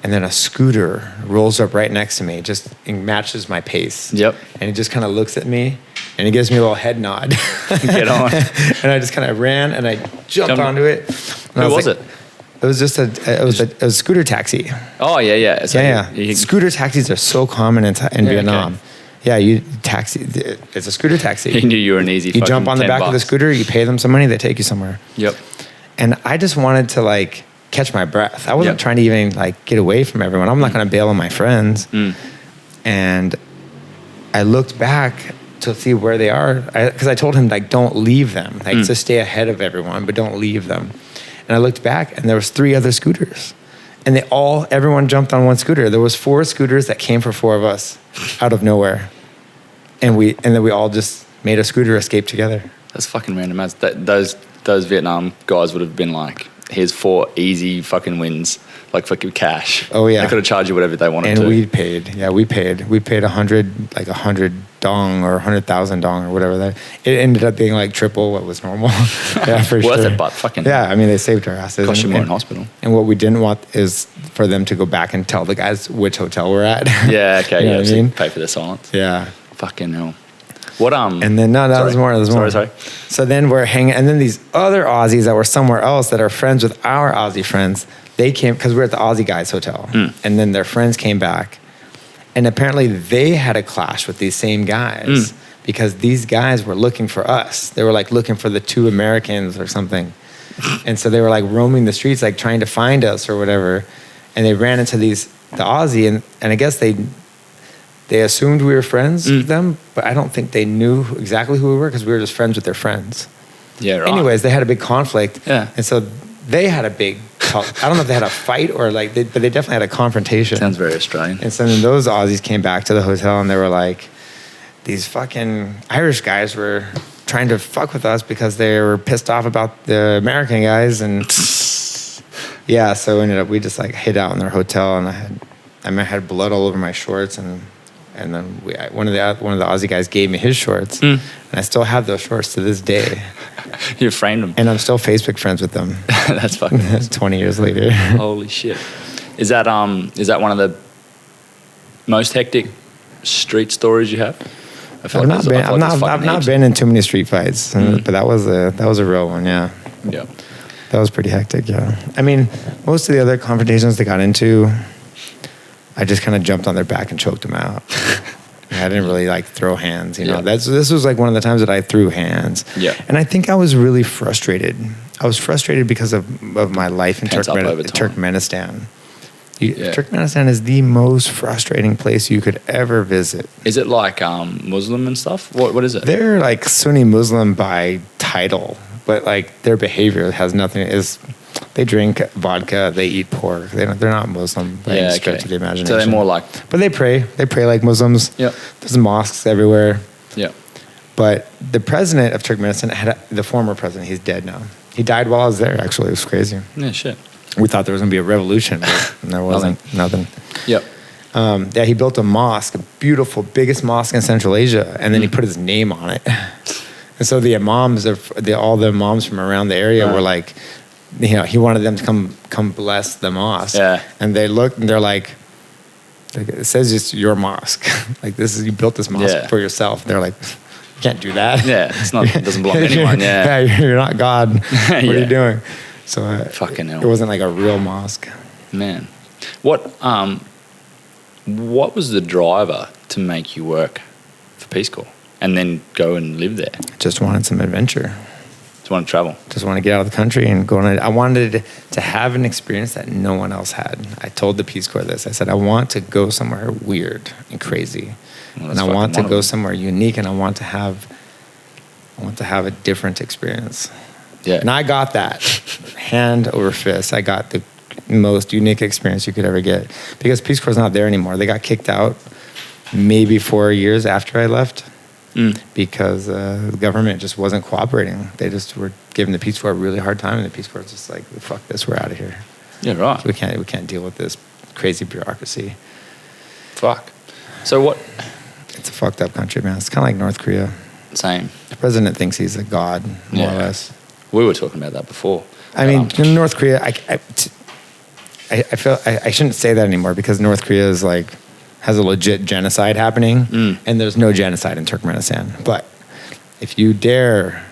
B: And then a scooter rolls up right next to me, just matches my pace.
A: Yep.
B: And he just kind of looks at me, and he gives me a little head nod.
A: Get on.
B: And I just kind of ran, and I jumped onto it.
A: Who was it?
B: It was just a scooter taxi.
A: Oh, yeah. So
B: Scooter taxis are so common in Vietnam. Okay. Yeah, it's a scooter taxi.
A: He knew you were an easy
B: You jump on the back
A: $10.
B: of the scooter, you pay them some money, they take you somewhere.
A: Yep.
B: And I just wanted to like catch my breath. I wasn't trying to even like get away from everyone. I'm not going to bail on my friends. And I looked back to see where they are, because I told him like, don't leave them. Like just stay ahead of everyone, but don't leave them. And I looked back, and there was 3 other scooters. And everyone jumped on one scooter. There was 4 scooters that came for 4 of us out of nowhere. And then we all just made a scooter escape together.
A: That's fucking random. Those Vietnam guys would have been like, here's 4 easy fucking wins, like fucking cash.
B: Oh yeah.
A: They could have charged you whatever they wanted to.
B: And we paid. Yeah, we paid 100 dong or 100,000 dong or whatever that. It ended up being like triple what was normal. Yeah, for sure.
A: Worth it, but fucking.
B: Yeah, I mean they saved our asses.
A: Cost you more in hospital.
B: And what we didn't want is for them to go back and tell the guys which hotel we're at.
A: Yeah, okay.
B: You know what I mean?
A: Pay for their silence.
B: Yeah.
A: Fucking hell. What
B: And then there's more.
A: Sorry.
B: So then we're hanging, and then these other Aussies that were somewhere else that are friends with our Aussie friends, they came because we're at the Aussie guys hotel, and then their friends came back, and apparently they had a clash with these same guys because these guys were looking for us. They were like looking for the 2 Americans or something, and so they were like roaming the streets, like trying to find us or whatever, and they ran into the Aussie, and I guess they assumed we were friends with them, but I don't think they knew exactly who we were because we were just friends with their friends.
A: Yeah, right.
B: Anyways, they had a big conflict.
A: Yeah.
B: And so they had a big, I don't know if they had a fight or like, but they definitely had a confrontation.
A: Sounds very Australian.
B: And so then those Aussies came back to the hotel, and they were like, these fucking Irish guys were trying to fuck with us because they were pissed off about the American guys. And yeah, so we just like hid out in their hotel, and I had blood all over my shorts, and then one of the Aussie guys gave me his shorts, and I still have those shorts to this day.
A: You framed them,
B: and I'm still Facebook friends with them.
A: That's fucking awesome.
B: 20 years later.
A: Holy shit! Is that one of the most hectic street stories you have?
B: I've not been in too many street fights, but that was a real one. Yeah.
A: Yeah.
B: That was pretty hectic. Yeah. I mean, most of the other confrontations they got into, I just kind of jumped on their back and choked them out. I didn't really like throw hands, you know.
A: Yeah.
B: This was like one of the times that I threw hands.
A: Yeah.
B: And I think I was really frustrated. I was frustrated because of my life in Turkmenistan. Turkmenistan is the most frustrating place you could ever visit.
A: Is it like Muslim and stuff? What is it?
B: They're like Sunni Muslim by title, but like their behavior has nothing. They drink vodka, they eat pork. They're not Muslim by any stretch of the imagination.
A: So they're more like,
B: but they pray. They pray like Muslims.
A: Yep.
B: There's mosques everywhere.
A: yeah,
B: But the president of Turkmenistan the former president. He's dead now. He died while I was there. Actually, it was crazy.
A: yeah, shit,
B: We thought there was gonna be a revolution, but there wasn't. Nothing.
A: yep,
B: Yeah, he built a mosque, a beautiful, biggest mosque in Central Asia, and then he put his name on it. And so the imams all the imams from around the area were like, he wanted them to come bless the mosque.
A: Yeah.
B: And they looked and they're like, it says it's your mosque. Like you built this mosque for yourself. They're like, you can't do that.
A: yeah. It doesn't belong to anyone. Yeah,
B: You're not God. What are you doing? So
A: fucking hell.
B: It wasn't like a real mosque.
A: Man, what was the driver to make you work for Peace Corps and then go and live there?
B: Just wanted some adventure.
A: Just want to travel.
B: Just want to get out of the country and go on it. I wanted to have an experience that no one else had. I told the Peace Corps this. I said, I want to go somewhere weird and crazy.
A: Well,
B: and I want to go somewhere unique, and I want to have a different experience.
A: Yeah.
B: And I got that. Hand over fist. I got the most unique experience you could ever get. Because Peace Corps is not there anymore. They got kicked out maybe 4 years after I left. Because the government just wasn't cooperating. They just were giving the Peace Corps a really hard time, and the Peace Corps was just like, fuck this, we're out of here.
A: Yeah, right.
B: We can't deal with this crazy bureaucracy.
A: Fuck. So what?
B: It's a fucked up country, man. It's kind of like North Korea.
A: Same.
B: The president thinks he's a god, more or less.
A: We were talking about that before.
B: I mean, in North Korea, I feel I shouldn't say that anymore, because North Korea is like, has a legit genocide happening, and there's no genocide in Turkmenistan. But if you dare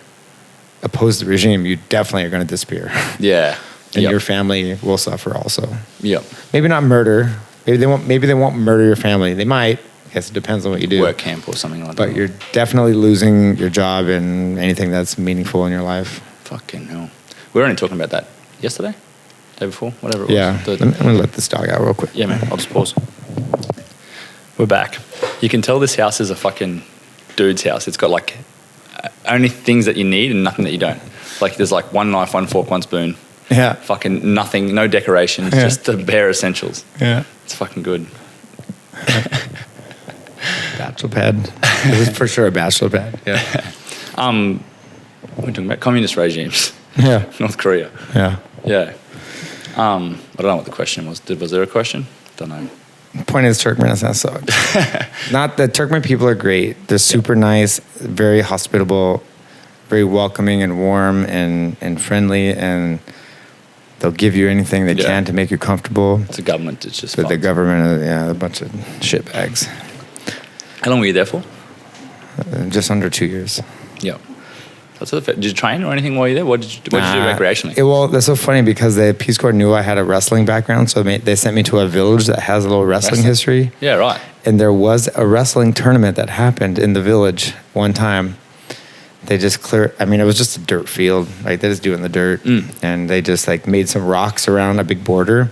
B: oppose the regime, you definitely are going to disappear.
A: Yeah.
B: And your family will suffer also.
A: Yep.
B: Maybe not murder. Maybe they won't murder your family. They might. I guess it depends on what you do.
A: Work camp or something like that.
B: But you're definitely losing your job and anything that's meaningful in your life.
A: Fucking hell. We were only talking about that yesterday? Day before? Whatever it was.
B: Yeah. I'm going to let this dog out real quick.
A: Yeah, man. I'll just pause. We're back. You can tell this house is a fucking dude's house. It's got like only things that you need and nothing that you don't. Like there's like one knife, one fork, one spoon.
B: Yeah.
A: Fucking nothing, no decorations, just the bare essentials.
B: Yeah.
A: It's fucking good.
B: Bachelor pad. This is for sure a bachelor pad. Yeah.
A: We're talking about communist regimes.
B: Yeah.
A: North Korea.
B: Yeah.
A: Yeah. I don't know what the question was. Was there a question? Don't know.
B: Point is, Turkmenistan sucked. Not that Turkmen people are great. They're super nice, very hospitable, very welcoming and warm and friendly, and they'll give you anything they can to make you comfortable.
A: It's a government. It's just.
B: But the government, a bunch of shitbags.
A: How long were you there for?
B: Just under 2 years.
A: Yeah. Did you train or anything while you were there? What did you do recreationally?
B: Well, that's so funny because the Peace Corps knew I had a wrestling background, so they sent me to a village that has a little wrestling history.
A: Yeah, right.
B: And there was a wrestling tournament that happened in the village one time. They just it was just a dirt field. Like, they just do it in the dirt. And they just, like, made some rocks around a big border.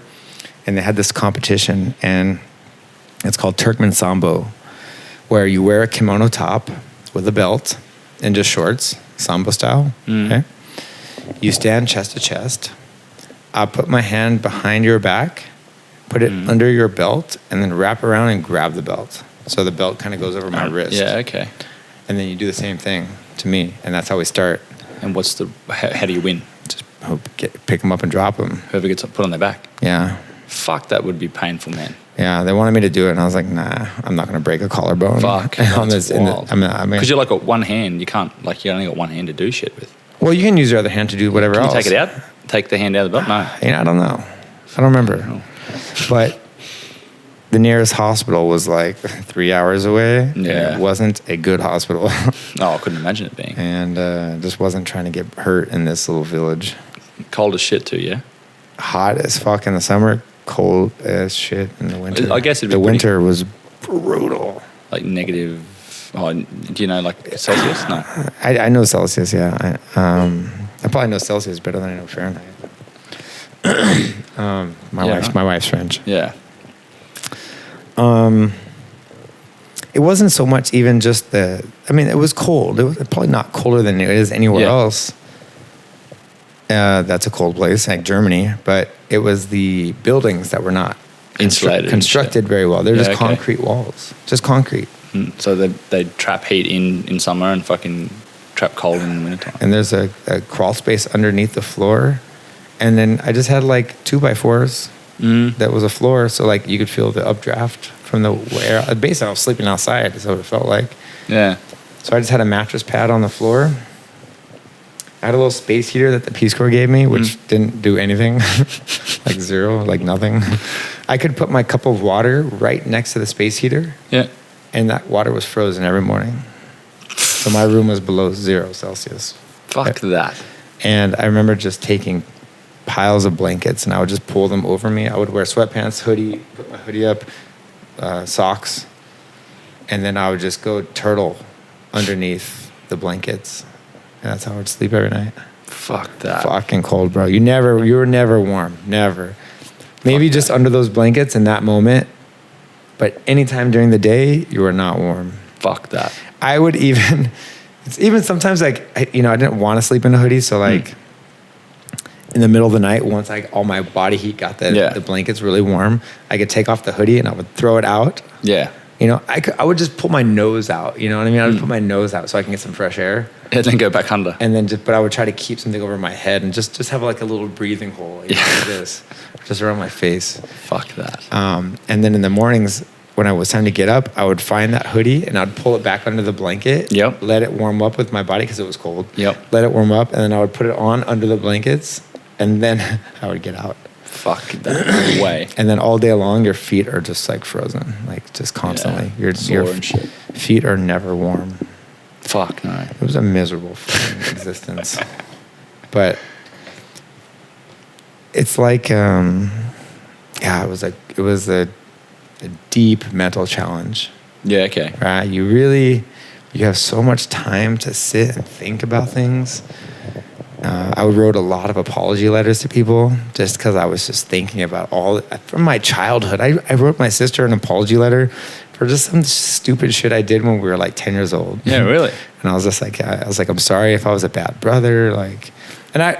B: And they had this competition, and it's called Turkmen Sambo, where you wear a kimono top with a belt and just shorts. Sambo style. Okay. You stand chest to chest. I'll put my hand behind your back, put it under your belt, and then wrap around and grab the belt. So the belt kind of goes over my wrist.
A: Yeah, okay.
B: And then you do the same thing to me, and that's how we start.
A: And how do you win?
B: Just pick them up and drop them.
A: Whoever gets put on their back.
B: Yeah.
A: Fuck, that would be painful, man.
B: Yeah, they wanted me to do it, and I was like, nah, I'm not going to break a collarbone.
A: Fuck,
B: that's
A: wild. Because you're like got one hand, you only got one hand to do shit with.
B: Well, you can use your other hand to do whatever else.
A: Can you take it out? Take the hand out of the belt? No.
B: I don't know. I don't remember. Oh. But the nearest hospital was like 3 hours away.
A: Yeah.
B: It wasn't a good hospital.
A: No, I couldn't imagine it being.
B: And just wasn't trying to get hurt in this little village.
A: Cold as shit too, yeah?
B: Hot as fuck in the summer. Cold as shit in the winter.
A: I guess
B: the winter was brutal.
A: Like negative. Oh, do you know like Celsius? No.
B: I know Celsius. Yeah. I probably know Celsius better than I know Fahrenheit. My wife's French.
A: Yeah.
B: It wasn't so much even just it was cold. It was probably not colder than it is anywhere else. That's a cold place, like Germany. But it was the buildings that were not constructed very well. They're just concrete walls, just concrete.
A: So they trap heat in summer and fucking trap cold in the wintertime.
B: And there's a crawl space underneath the floor. And then I just had like 2x4s that was a floor. So like you could feel the updraft from the air. Basically, I was sleeping outside is what it felt like.
A: Yeah.
B: So I just had a mattress pad on the floor. I had a little space heater that the Peace Corps gave me, which didn't do anything. Like zero, like nothing. I could put my cup of water right next to the space heater.
A: Yeah.
B: And that water was frozen every morning. So my room was below 0 Celsius.
A: Fuck that.
B: And I remember just taking piles of blankets and I would just pull them over me. I would wear sweatpants, hoodie, put my hoodie up, socks, and then I would just go turtle underneath the blankets. And that's how I would sleep every night.
A: Fuck that.
B: Fucking cold, bro. You were never warm. Never. Maybe just under those blankets in that moment. But anytime during the day, you were not warm.
A: Fuck that.
B: I would even sometimes like, I didn't want to sleep in a hoodie. So like in the middle of the night, once all my body heat got the blankets really warm, I could take off the hoodie and I would throw it out.
A: Yeah.
B: I would just pull my nose out. You know what I mean? I would put my nose out so I can get some fresh air.
A: And then go back under.
B: And then but I would try to keep something over my head and just have like a little breathing hole like this, just around my face.
A: Fuck that.
B: And then in the mornings when it was time to get up, I would find that hoodie and I'd pull it back under the blanket.
A: Yep.
B: Let it warm up with my body because it was cold.
A: Yep.
B: Let it warm up and then I would put it on under the blankets and then I would get out.
A: Fuck that way.
B: And then all day long, your feet are just like frozen, like just constantly.
A: Yeah.
B: Your feet are never warm.
A: Fuck no.
B: It was a miserable fucking existence. But it's like, it was a deep mental challenge.
A: Yeah. Okay.
B: Right? You have so much time to sit and think about things. I wrote a lot of apology letters to people just because I was just thinking about from my childhood. I wrote my sister an apology letter for just some stupid shit I did when we were like 10 years old.
A: Yeah, really?
B: And I was just like, I'm sorry if I was a bad brother. Like, I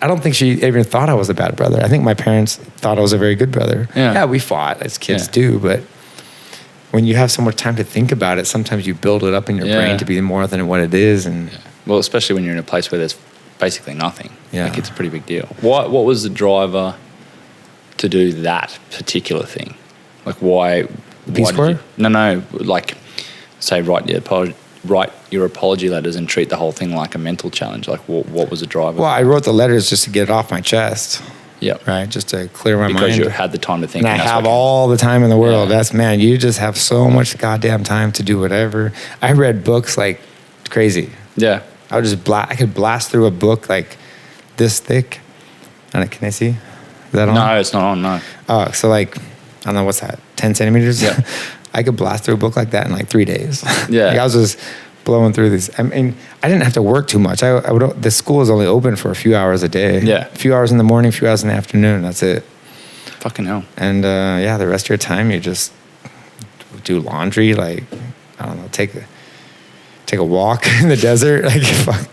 B: don't think she even thought I was a bad brother. I think my parents thought I was a very good brother. Yeah, we fought as kids do, but when you have so much time to think about it, sometimes you build it up in your brain to be more than what it is. And
A: well, especially when you're in a place where there's basically nothing.
B: Yeah.
A: Like it's a pretty big deal. What was the driver to do that particular thing? Like why?
B: Peace Corps?
A: No. Like say write your apology letters and treat the whole thing like a mental challenge. Like what was the driver?
B: Well, I wrote the letters just to get it off my chest.
A: Yeah.
B: Right. Just to clear my mind.
A: Because you had the time to think.
B: And I have all the time in the world.
A: Yeah.
B: You just have so much goddamn time to do whatever. I read books like crazy.
A: Yeah.
B: I would I could blast through a book like this thick. Can I see? Is that on?
A: No, it's not on, no.
B: Oh, so like, I don't know, what's that, 10 centimeters?
A: Yeah.
B: I could blast through a book like that in like 3 days.
A: Yeah.
B: Like I was just blowing through these. I mean, I didn't have to work too much. The school is only open for a few hours a day.
A: Yeah.
B: A few hours in the morning, a few hours in the afternoon. That's it.
A: Fucking hell.
B: And the rest of your time, you just do laundry, like, I don't know, take a walk in the desert. Like, fuck,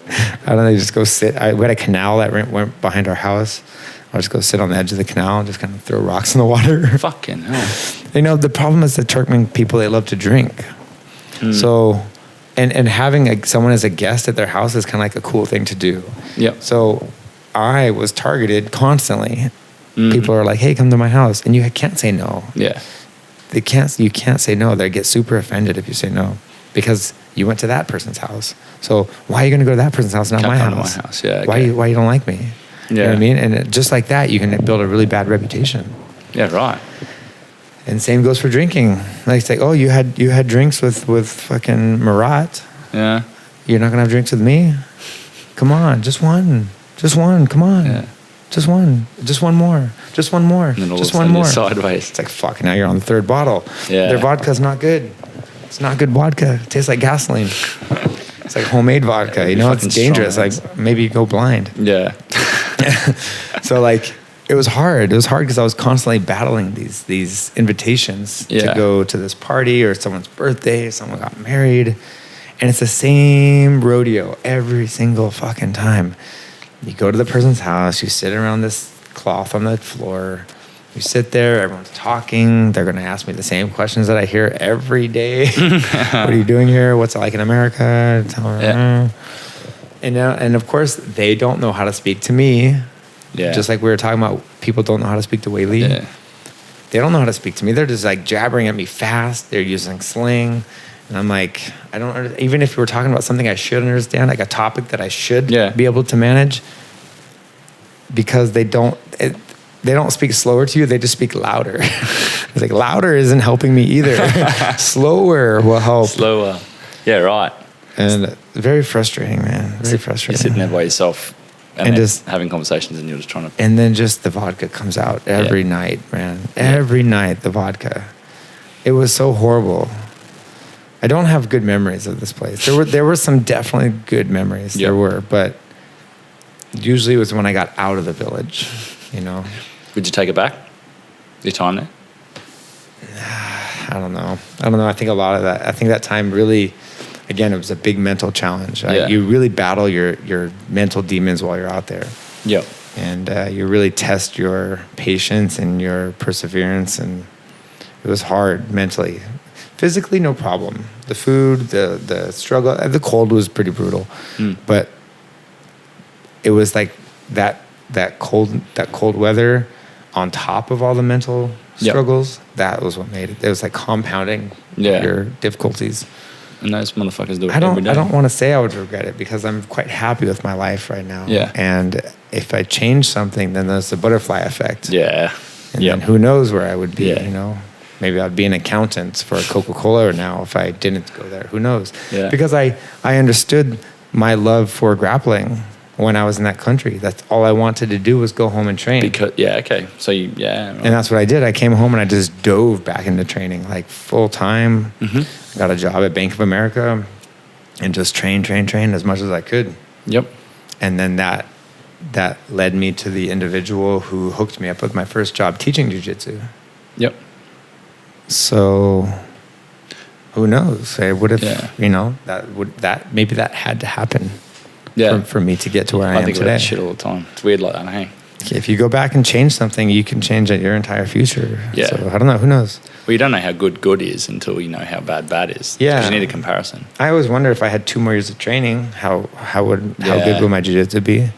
B: I don't know, you just go sit. We had a canal that went behind our house. I'll just go sit on the edge of the canal and just kind of throw rocks in the water.
A: Fucking hell.
B: The problem is the Turkmen people, they love to drink. So, and having someone as a guest at their house is kind of like a cool thing to do.
A: Yeah.
B: So I was targeted constantly. People are like, hey, come to my house. And you can't say no.
A: Yeah.
B: You can't say no. They get super offended if you say no because you went to that person's house. So why are you going to go to that person's house, not my house?
A: My house. Yeah.
B: Okay. Why you don't like me?
A: Yeah.
B: You know what I mean? And just like that, you can build a really bad reputation.
A: Yeah, right.
B: And same goes for drinking. Like, it's like, oh, you had drinks with fucking Marat.
A: Yeah.
B: You're not gonna have drinks with me? Come on, just one. Come on.
A: Yeah.
B: Just one more. Just one more.
A: And then all
B: Just
A: of a
B: one
A: sudden
B: more.
A: you're sideways.
B: It's like, fuck, now you're on the third bottle.
A: Yeah.
B: Their vodka's not good. It's not good vodka. It tastes like gasoline. It's like homemade vodka. It's dangerous. Like, maybe you go blind.
A: Yeah.
B: So like, it was hard. It was hard because I was constantly battling these invitations to go to this party or someone's birthday, someone got married. And it's the same rodeo every single fucking time. You go to the person's house, you sit around this cloth on the floor, you sit there, everyone's talking, they're going to ask me the same questions that I hear every day. What are you doing here? What's it like in America? And of course, they don't know how to speak to me. Yeah. Just like we were talking about, people don't know how to speak to Wei Li. Yeah. They don't know how to speak to me. They're just like jabbering at me fast. They're using slang. And I'm like, I don't understand. Even if we were talking about something I should understand, like a topic that I should be able to manage, because they don't speak slower to you. They just speak louder. It's like, louder isn't helping me either. Slower will help.
A: Slower. Yeah, right.
B: And very frustrating, man. Very frustrating.
A: You're sitting there by yourself and just having conversations, and you're just trying to...
B: And then just the vodka comes out every night, man. Every night, the vodka. It was so horrible. I don't have good memories of this place. There were some definitely good memories. There were, but usually it was when I got out of the village, you know.
A: Would you take it back? Your time there?
B: I don't know. I think a lot of that. I think that time really, again, it was a big mental challenge. You really battle your mental demons while you're out there.
A: Yep.
B: And you really test your patience and your perseverance, and it was hard mentally. Physically, no problem. The food, the struggle, the cold was pretty brutal, but it was like that cold weather on top of all the mental struggles. That was what made it. It was like compounding your difficulties.
A: And those motherfuckers do it every day.
B: I don't want to say I would regret it, because I'm quite happy with my life right now.
A: Yeah.
B: And if I change something, then there's the butterfly effect.
A: Yeah.
B: And then who knows where I would be, you know? Maybe I'd be an accountant for Coca-Cola now if I didn't go there. Who knows? Yeah. Because I understood my love for grappling when I was in that country. That's all I wanted to do was go home and train.
A: So right.
B: And that's what I did. I came home and I just dove back into training, like full time. Mm-hmm. Got a job at Bank of America and just trained as much as I could.
A: Yep.
B: And then that led me to the individual who hooked me up with my first job teaching jiu-jitsu.
A: Yep.
B: So who knows? I would have, maybe that had to happen for me to get to where I am today.
A: I think about shit all the time. It's weird like that, hey?
B: If you go back and change something, you can change your entire future.
A: Yeah.
B: So I don't know. Who knows?
A: Well, you don't know how good is until you know how bad is.
B: Yeah.
A: Because you need a comparison.
B: I always wonder if I had 2 more years of training, how good would my jiu-jitsu be?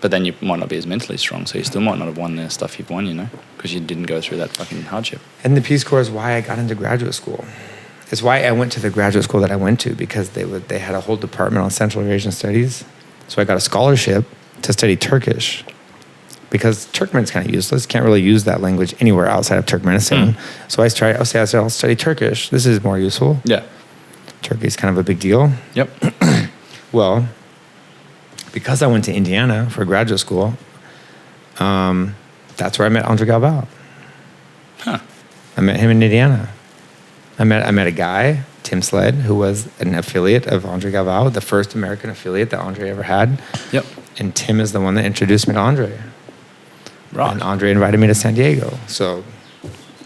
A: But then you might not be as mentally strong, so you still might not have won the stuff you've won, you know, because you didn't go through that fucking hardship.
B: And the Peace Corps is why I got into graduate school. It's why I went to the graduate school that I went to, because they had a whole department on Central Asian Studies. So I got a scholarship to study Turkish, because Turkmen's kind of useless. Can't really use that language anywhere outside of Turkmenistan. So I said, I'll study Turkish. This is more useful.
A: Yeah.
B: Turkey's kind of a big deal.
A: Yep.
B: Well, because I went to Indiana for graduate school, that's where I met Andre Galvao.
A: Huh.
B: I met him in Indiana. I met a guy, Tim Sled, who was an affiliate of Andre Galvao, the first American affiliate that Andre ever had. Yep. And Tim is the one that introduced me to Andre. Right. And Andre invited me to San Diego. So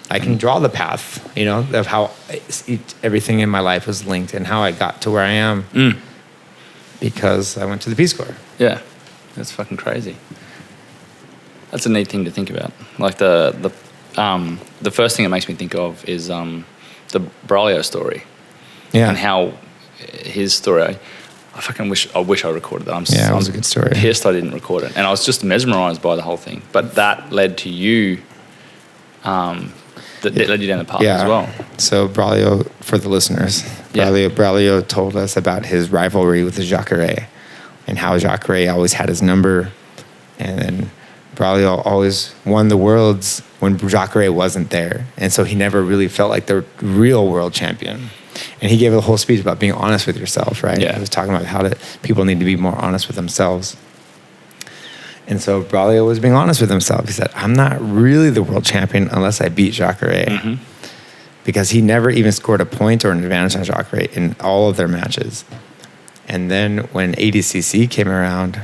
B: I can draw the path, of how everything in my life was linked and how I got to where I am. Because I went to the Peace Corps. Yeah,
A: that's fucking crazy. That's a neat thing to think about. Like the first thing it makes me think of is the Braulio story. Yeah. And how his story. I fucking wish I recorded that.
B: It was a good story.
A: Pissed I didn't record it, and I was just mesmerized by the whole thing. But that led to you. That led you down the path as well.
B: So Braulio, for the listeners, Braulio told us about his rivalry with Jacare and how Jacare always had his number. And then Braulio always won the worlds when Jacare wasn't there. And so he never really felt like the real world champion. And he gave a whole speech about being honest with yourself, right? Yeah. He was talking about how people need to be more honest with themselves. And so Braulio was being honest with himself. He said, I'm not really the world champion unless I beat Jacare. Mm-hmm. Because he never even scored a point or an advantage on Jacare in all of their matches. And then when ADCC came around,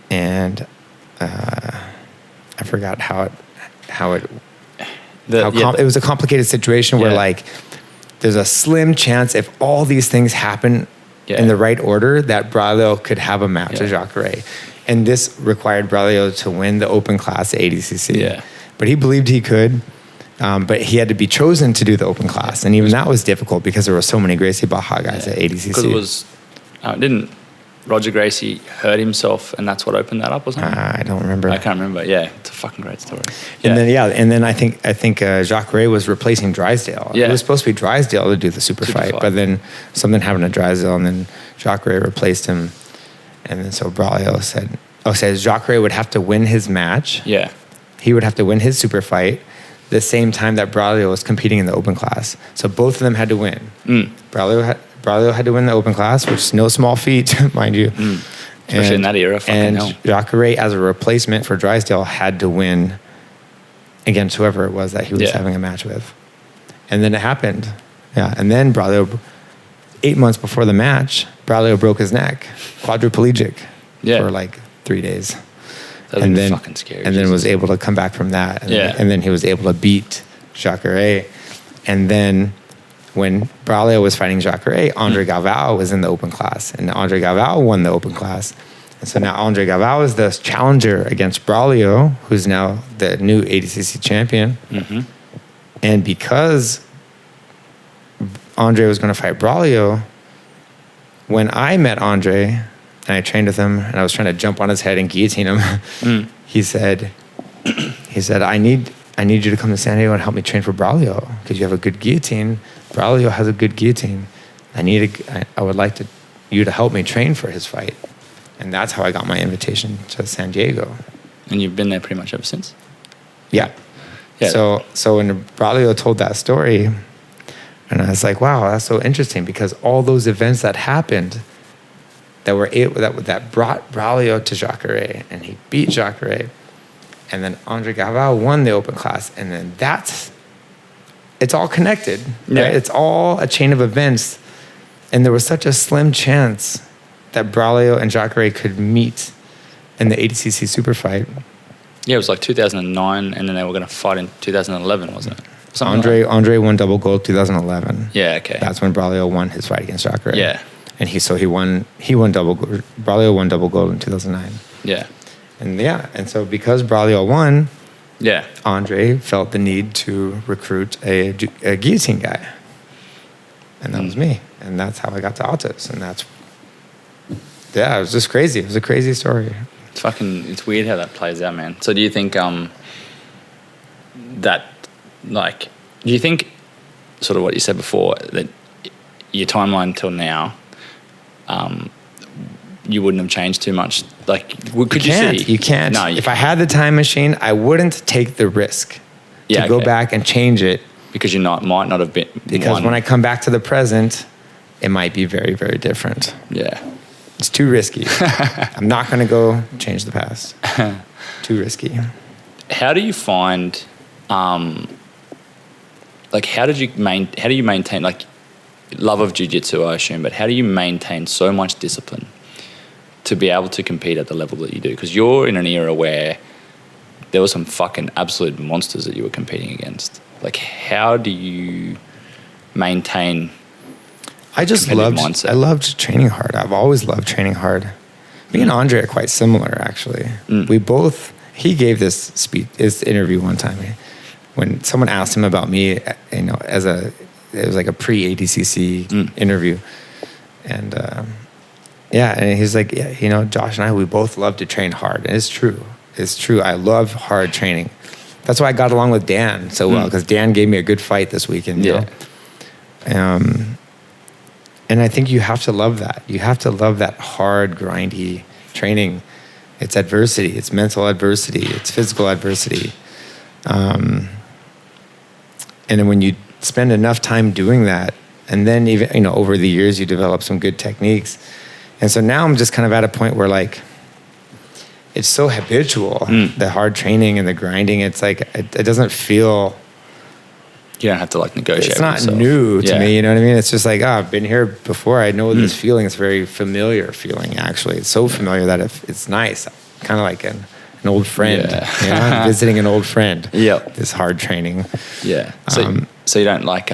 B: and I forgot it was a complicated situation where there's a slim chance if all these things happen in the right order that Braulio could have a match with Jacare. And this required Braulio to win the open class at ADCC.
A: Yeah.
B: But he believed he could. But he had to be chosen to do the open class. And even that was difficult because there were so many Gracie Baja guys at ADCC.
A: Because it was, didn't Roger Gracie hurt himself and that's what opened that up or something?
B: I don't remember.
A: I can't remember. Yeah, it's a fucking great story. Yeah.
B: And then I think Jacques Ray was replacing Drysdale.
A: Yeah.
B: It was supposed to be Drysdale to do the super fight, but then something happened to Drysdale, and then Jacques Ray replaced him. And then so Braulio said Jacques Ray would have to win his match.
A: Yeah.
B: He would have to win his super fight the same time that Braulio was competing in the open class. So both of them had to win. Braulio had to win the open class, which is no small feat, mind you.
A: Especially in that era, fucking hell.
B: And Jacques Ray, as a replacement for Drysdale, had to win against whoever it was that he was having a match with. And then it happened. Yeah. And then Braulio, 8 months before the match, Braulio broke his neck, quadriplegic, for like 3 days.
A: And then fucking scary.
B: And then was able to come back from that. And then he was able to beat Jacques Ray. And then when Braulio was fighting Jacques Ray, Andre Galvao was in the open class. And Andre Galvao won the open class. And so now Andre Galvao is the challenger against Braulio, who's now the new ADCC champion. Mm-hmm. And because Andre was going to fight Braulio, when I met Andre and I trained with him and I was trying to jump on his head and guillotine him, he said, I need you to come to San Diego and help me train for Braulio because you have a good guillotine. Braulio has a good guillotine. I would like you to help me train for his fight. And that's how I got my invitation to San Diego.
A: And you've been there pretty much ever since?
B: Yeah. So when Braulio told that story, and I was like, wow, that's so interesting because all those events that happened that brought Braulio to Jacques Ray, and he beat Jacques Ray, and then Andre Galvao won the open class, and then it's all connected, right? It's all a chain of events, and there was such a slim chance that Braulio and Jacques Ray could meet in the ADCC super fight.
A: Yeah, it was like 2009, and then they were going to fight in 2011, wasn't it?
B: Andre won double gold 2011.
A: Yeah, okay.
B: That's when Braulio won his fight against Jacques Ray.
A: Yeah.
B: And he won double gold. Braulio won double gold in 2009.
A: Yeah.
B: And so because Braulio won,
A: yeah,
B: Andre felt the need to recruit a guillotine guy. And that was me. And that's how I got to Altos. And it was just crazy. It was a crazy story.
A: It's weird how that plays out, man. So do you think do you think sort of what you said before, that your timeline till now, you wouldn't have changed too much? Like, you can't.
B: No, if I had the time machine, I wouldn't take the risk to go back and change it.
A: Because might not have been.
B: Because when I come back to the present, it might be very, very different.
A: Yeah.
B: It's too risky. I'm not going to go change the past. Too risky.
A: How do you find, how do you maintain, like, love of jiu-jitsu, I assume, but how do you maintain so much discipline to be able to compete at the level that you do? Because you're in an era where there were some fucking absolute monsters that you were competing against. Like, how do you maintain
B: mindset? I loved training hard. I've always loved training hard. Me and Andre are quite similar, actually. He gave this interview one time when someone asked him about me, it was like a pre-ADCC interview. And and he's like, Josh and I, we both love to train hard. And it's true. It's true. I love hard training. That's why I got along with Dan so well, because Dan gave me a good fight this weekend. And I think you have to love that. You have to love that hard, grindy training. It's adversity. It's mental adversity. It's physical adversity. And then when you spend enough time doing that, and then even, over the years, you develop some good techniques. And so now I'm just kind of at a point where, like, it's so habitual, the hard training and the grinding. It's like, it doesn't feel...
A: You don't have to, like, negotiate.
B: It's not new to me, you know what I mean? It's just like, I've been here before. I know this feeling. It's a very familiar feeling, actually. It's so familiar that it's nice. Kind of like an old friend. Yeah. Visiting an old friend.
A: Yeah.
B: This hard training.
A: Yeah. So you don't, like,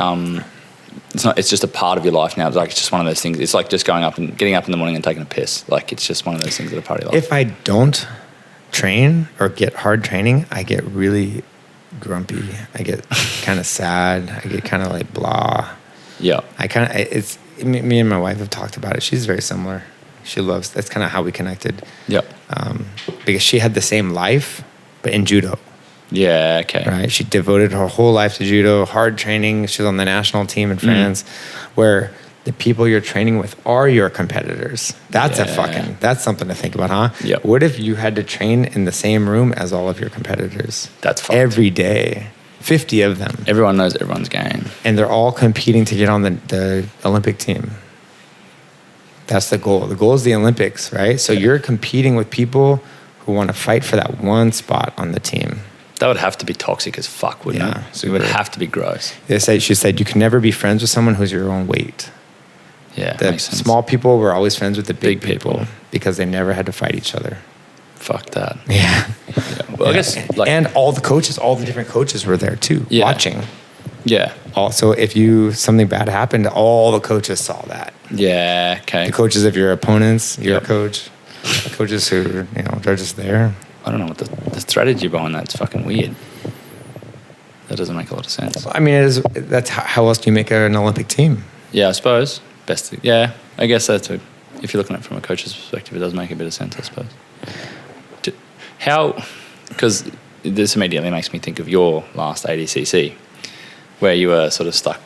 A: It's not. It's just a part of your life now. It's like it's just one of those things. It's like just getting up in the morning and taking a piss. Like it's just one of those things that are part of your life.
B: If I don't train or get hard training, I get really grumpy. I get kind of sad. I get kind of like blah.
A: Yeah.
B: It's me and my wife have talked about it. She's very similar. That's kind of how we connected.
A: Yep.
B: Because she had the same life, but in judo.
A: Yeah, okay.
B: Right. She devoted her whole life to judo, hard training. She was on the national team in France, where the people you're training with are your competitors. That's that's something to think about, huh?
A: Yep.
B: What if you had to train in the same room as all of your competitors?
A: That's fucked.
B: Every day. 50 of them.
A: Everyone knows everyone's game.
B: And they're all competing to get on the Olympic team. That's the goal. The goal is the Olympics, right? So you're competing with people who want to fight for that one spot on the team.
A: That would have to be toxic as fuck, wouldn't it? So it would have to be gross.
B: She said you can never be friends with someone who's your own weight.
A: Yeah,
B: the
A: makes sense.
B: Small people were always friends with the big people because they never had to fight each other.
A: Fuck that.
B: Yeah.
A: Well, I guess
B: and all the different coaches were there too, watching.
A: Yeah.
B: Also, if something bad happened, all the coaches saw that.
A: Yeah. Okay.
B: The coaches of your opponents, your coach, the coaches who they're just there.
A: I don't know what the strategy behind that's fucking weird. That doesn't make a lot of sense.
B: I mean, that's how else do you make an Olympic team?
A: Yeah, I suppose. I guess that's if you're looking at it from a coach's perspective, it does make a bit of sense, I suppose. Because this immediately makes me think of your last ADCC, where you were sort of stuck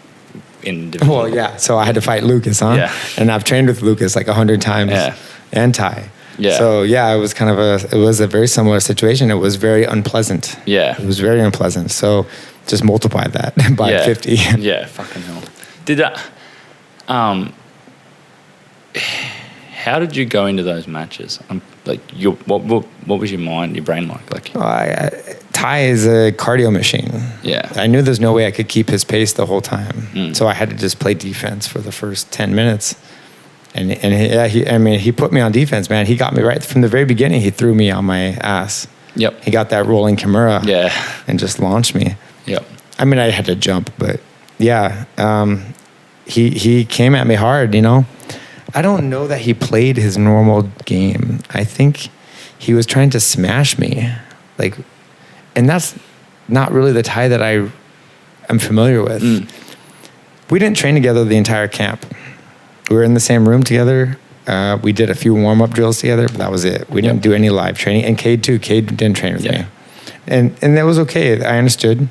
A: in division.
B: Well, yeah. So I had to fight Lucas, huh?
A: Yeah.
B: And I've trained with Lucas like 100 times.
A: Yeah.
B: And Thai.
A: Yeah.
B: So yeah, it was a very similar situation. It was very unpleasant.
A: Yeah.
B: It was very unpleasant. So just multiply that by 50.
A: Yeah, fucking hell. Did that? How did you go into those matches? What was your brain like?
B: Thai is a cardio machine.
A: Yeah.
B: I knew there's no way I could keep his pace the whole time. So I had to just play defense for the first 10 minutes. And he put me on defense, man. He got me right from the very beginning. He threw me on my ass.
A: Yep.
B: He got that rolling Kimura.
A: Yeah.
B: And just launched me.
A: Yep.
B: I mean, I had to jump, but yeah. He came at me hard, I don't know that he played his normal game. I think he was trying to smash me. And that's not really the Thai that I'm familiar with. We didn't train together the entire camp. We were in the same room together. We did a few warm-up drills together, but that was it. We didn't do any live training. And Cade too. Cade didn't train with me. And that was okay. I understood.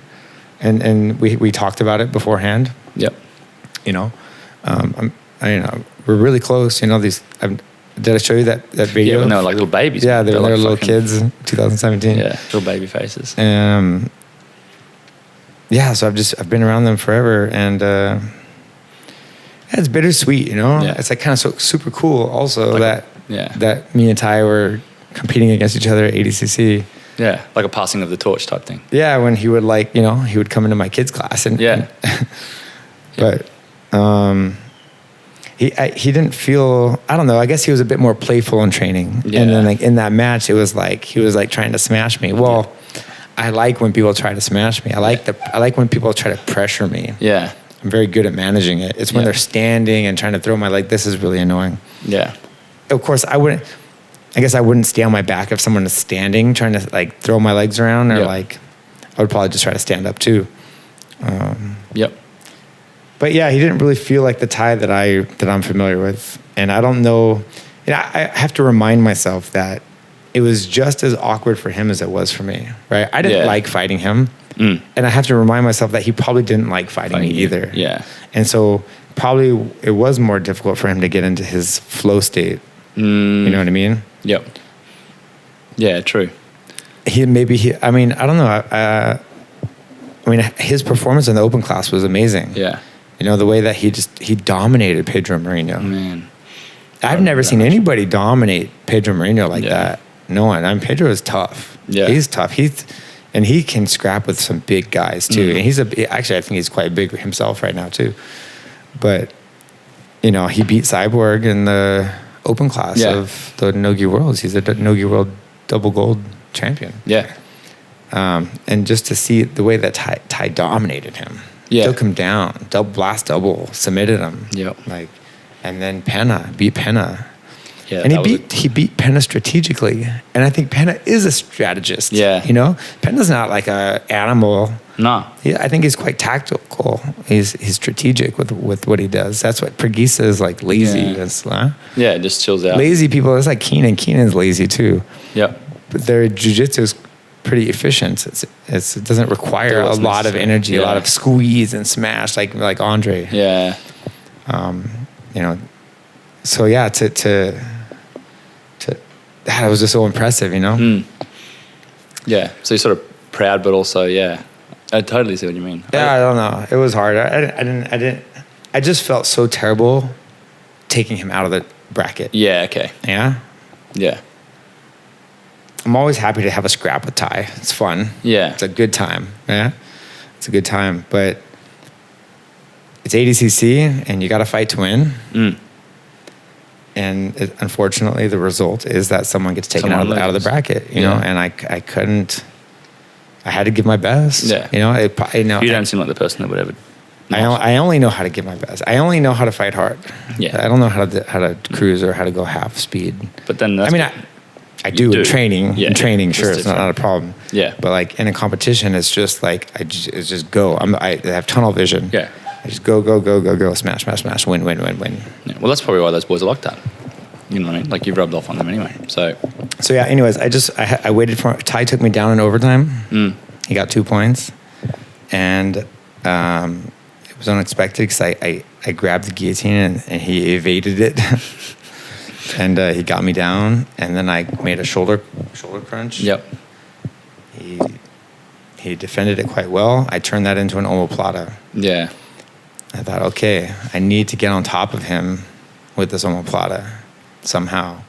B: And we talked about it beforehand.
A: Yep.
B: We're really close. Did I show you that video?
A: Yeah, no, like little babies.
B: Yeah, they're like little kids. 2017.
A: Yeah, little baby faces.
B: Yeah, so I've been around them forever, and it's bittersweet.
A: Yeah.
B: It's like kind of so super cool. Also,
A: like
B: that me and Ty were competing against each other at ADCC.
A: Yeah, like a passing of the torch type thing.
B: Yeah, when he would he would come into my kids' class and but. He didn't feel, I don't know, I guess he was a bit more playful in training. Yeah. And then in that match, it was like, he was like trying to smash me. Well, I like when people try to smash me. I like when people try to pressure me.
A: Yeah.
B: I'm very good at managing it. It's when they're standing and trying to throw my leg. This is really annoying.
A: Yeah.
B: Of course, I wouldn't stay on my back if someone is standing, trying to throw my legs around or I would probably just try to stand up too.
A: Yep.
B: But yeah, he didn't really feel like the Thai that I'm familiar with, and I don't know. I have to remind myself that it was just as awkward for him as it was for me. Right? I didn't like fighting him, and I have to remind myself that he probably didn't like fighting me either.
A: Yeah.
B: And so probably it was more difficult for him to get into his flow state. You know what I mean?
A: Yep. Yeah. True.
B: I mean, I don't know. His performance in the open class was amazing.
A: Yeah.
B: The way that he dominated Pedro Marino.
A: Man.
B: I've never seen anybody dominate Pedro Marino like that. No one. Pedro is tough.
A: Yeah.
B: He's tough. And he can scrap with some big guys too. And actually I think he's quite big himself right now too. But, he beat Cyborg in the open class of the Nogi Worlds. He's a Nogi World double gold champion.
A: Yeah.
B: And just to see the way that Thai dominated him. took him down, blast double, submitted him.
A: Yep.
B: Like, and then beat Penna.
A: Yeah,
B: and he beat Penna strategically, and I think Penna is a strategist.
A: Yeah,
B: Penna's not like a animal.
A: No,
B: I think he's quite tactical. He's strategic with what he does. That's what Pregisa is like, lazy.
A: Yeah, just chills out.
B: Lazy people. It's like Keenan. Keenan's lazy too.
A: Yep.
B: But their jiu-jitsu is pretty efficient. It doesn't require a lot of energy, a lot of squeeze and smash like Andre.
A: Yeah.
B: So yeah, that was just so impressive,
A: Yeah. So you're sort of proud, but also, yeah, I totally see what you mean.
B: Yeah, I don't know. It was hard. I just felt so terrible taking him out of the bracket.
A: Yeah. Okay.
B: Yeah.
A: Yeah.
B: I'm always happy to have a scrap with Ty. It's fun.
A: Yeah.
B: It's a good time. Yeah. It's a good time, but it's ADCC and you got to fight to win. And unfortunately, the result is that someone gets taken out of the bracket, you know, and I couldn't. I had to give my best.
A: Yeah.
B: You
A: don't seem like the person that would ever.
B: I only know how to give my best. I only know how to fight hard.
A: Yeah.
B: I don't know how to cruise or how to go half speed.
A: But then
B: I do in training.
A: Yeah,
B: in training, sure, it's
A: different.
B: not a problem.
A: Yeah.
B: But like in a competition, it's just like it's just go. I have tunnel vision.
A: Yeah.
B: I just go, smash, win.
A: Yeah. Well, that's probably why those boys are like that. You know what I mean? Like, you've rubbed off on them anyway. So
B: yeah. Anyways, I waited for Ty. Took me down in overtime. He got 2 points, and it was unexpected because I grabbed the guillotine and he evaded it, and he got me down. And then I made a shoulder crunch.
A: Yep.
B: He defended it quite well. I turned that into an omoplata.
A: Yeah.
B: I thought, okay, I need to get on top of him with this omoplata somehow.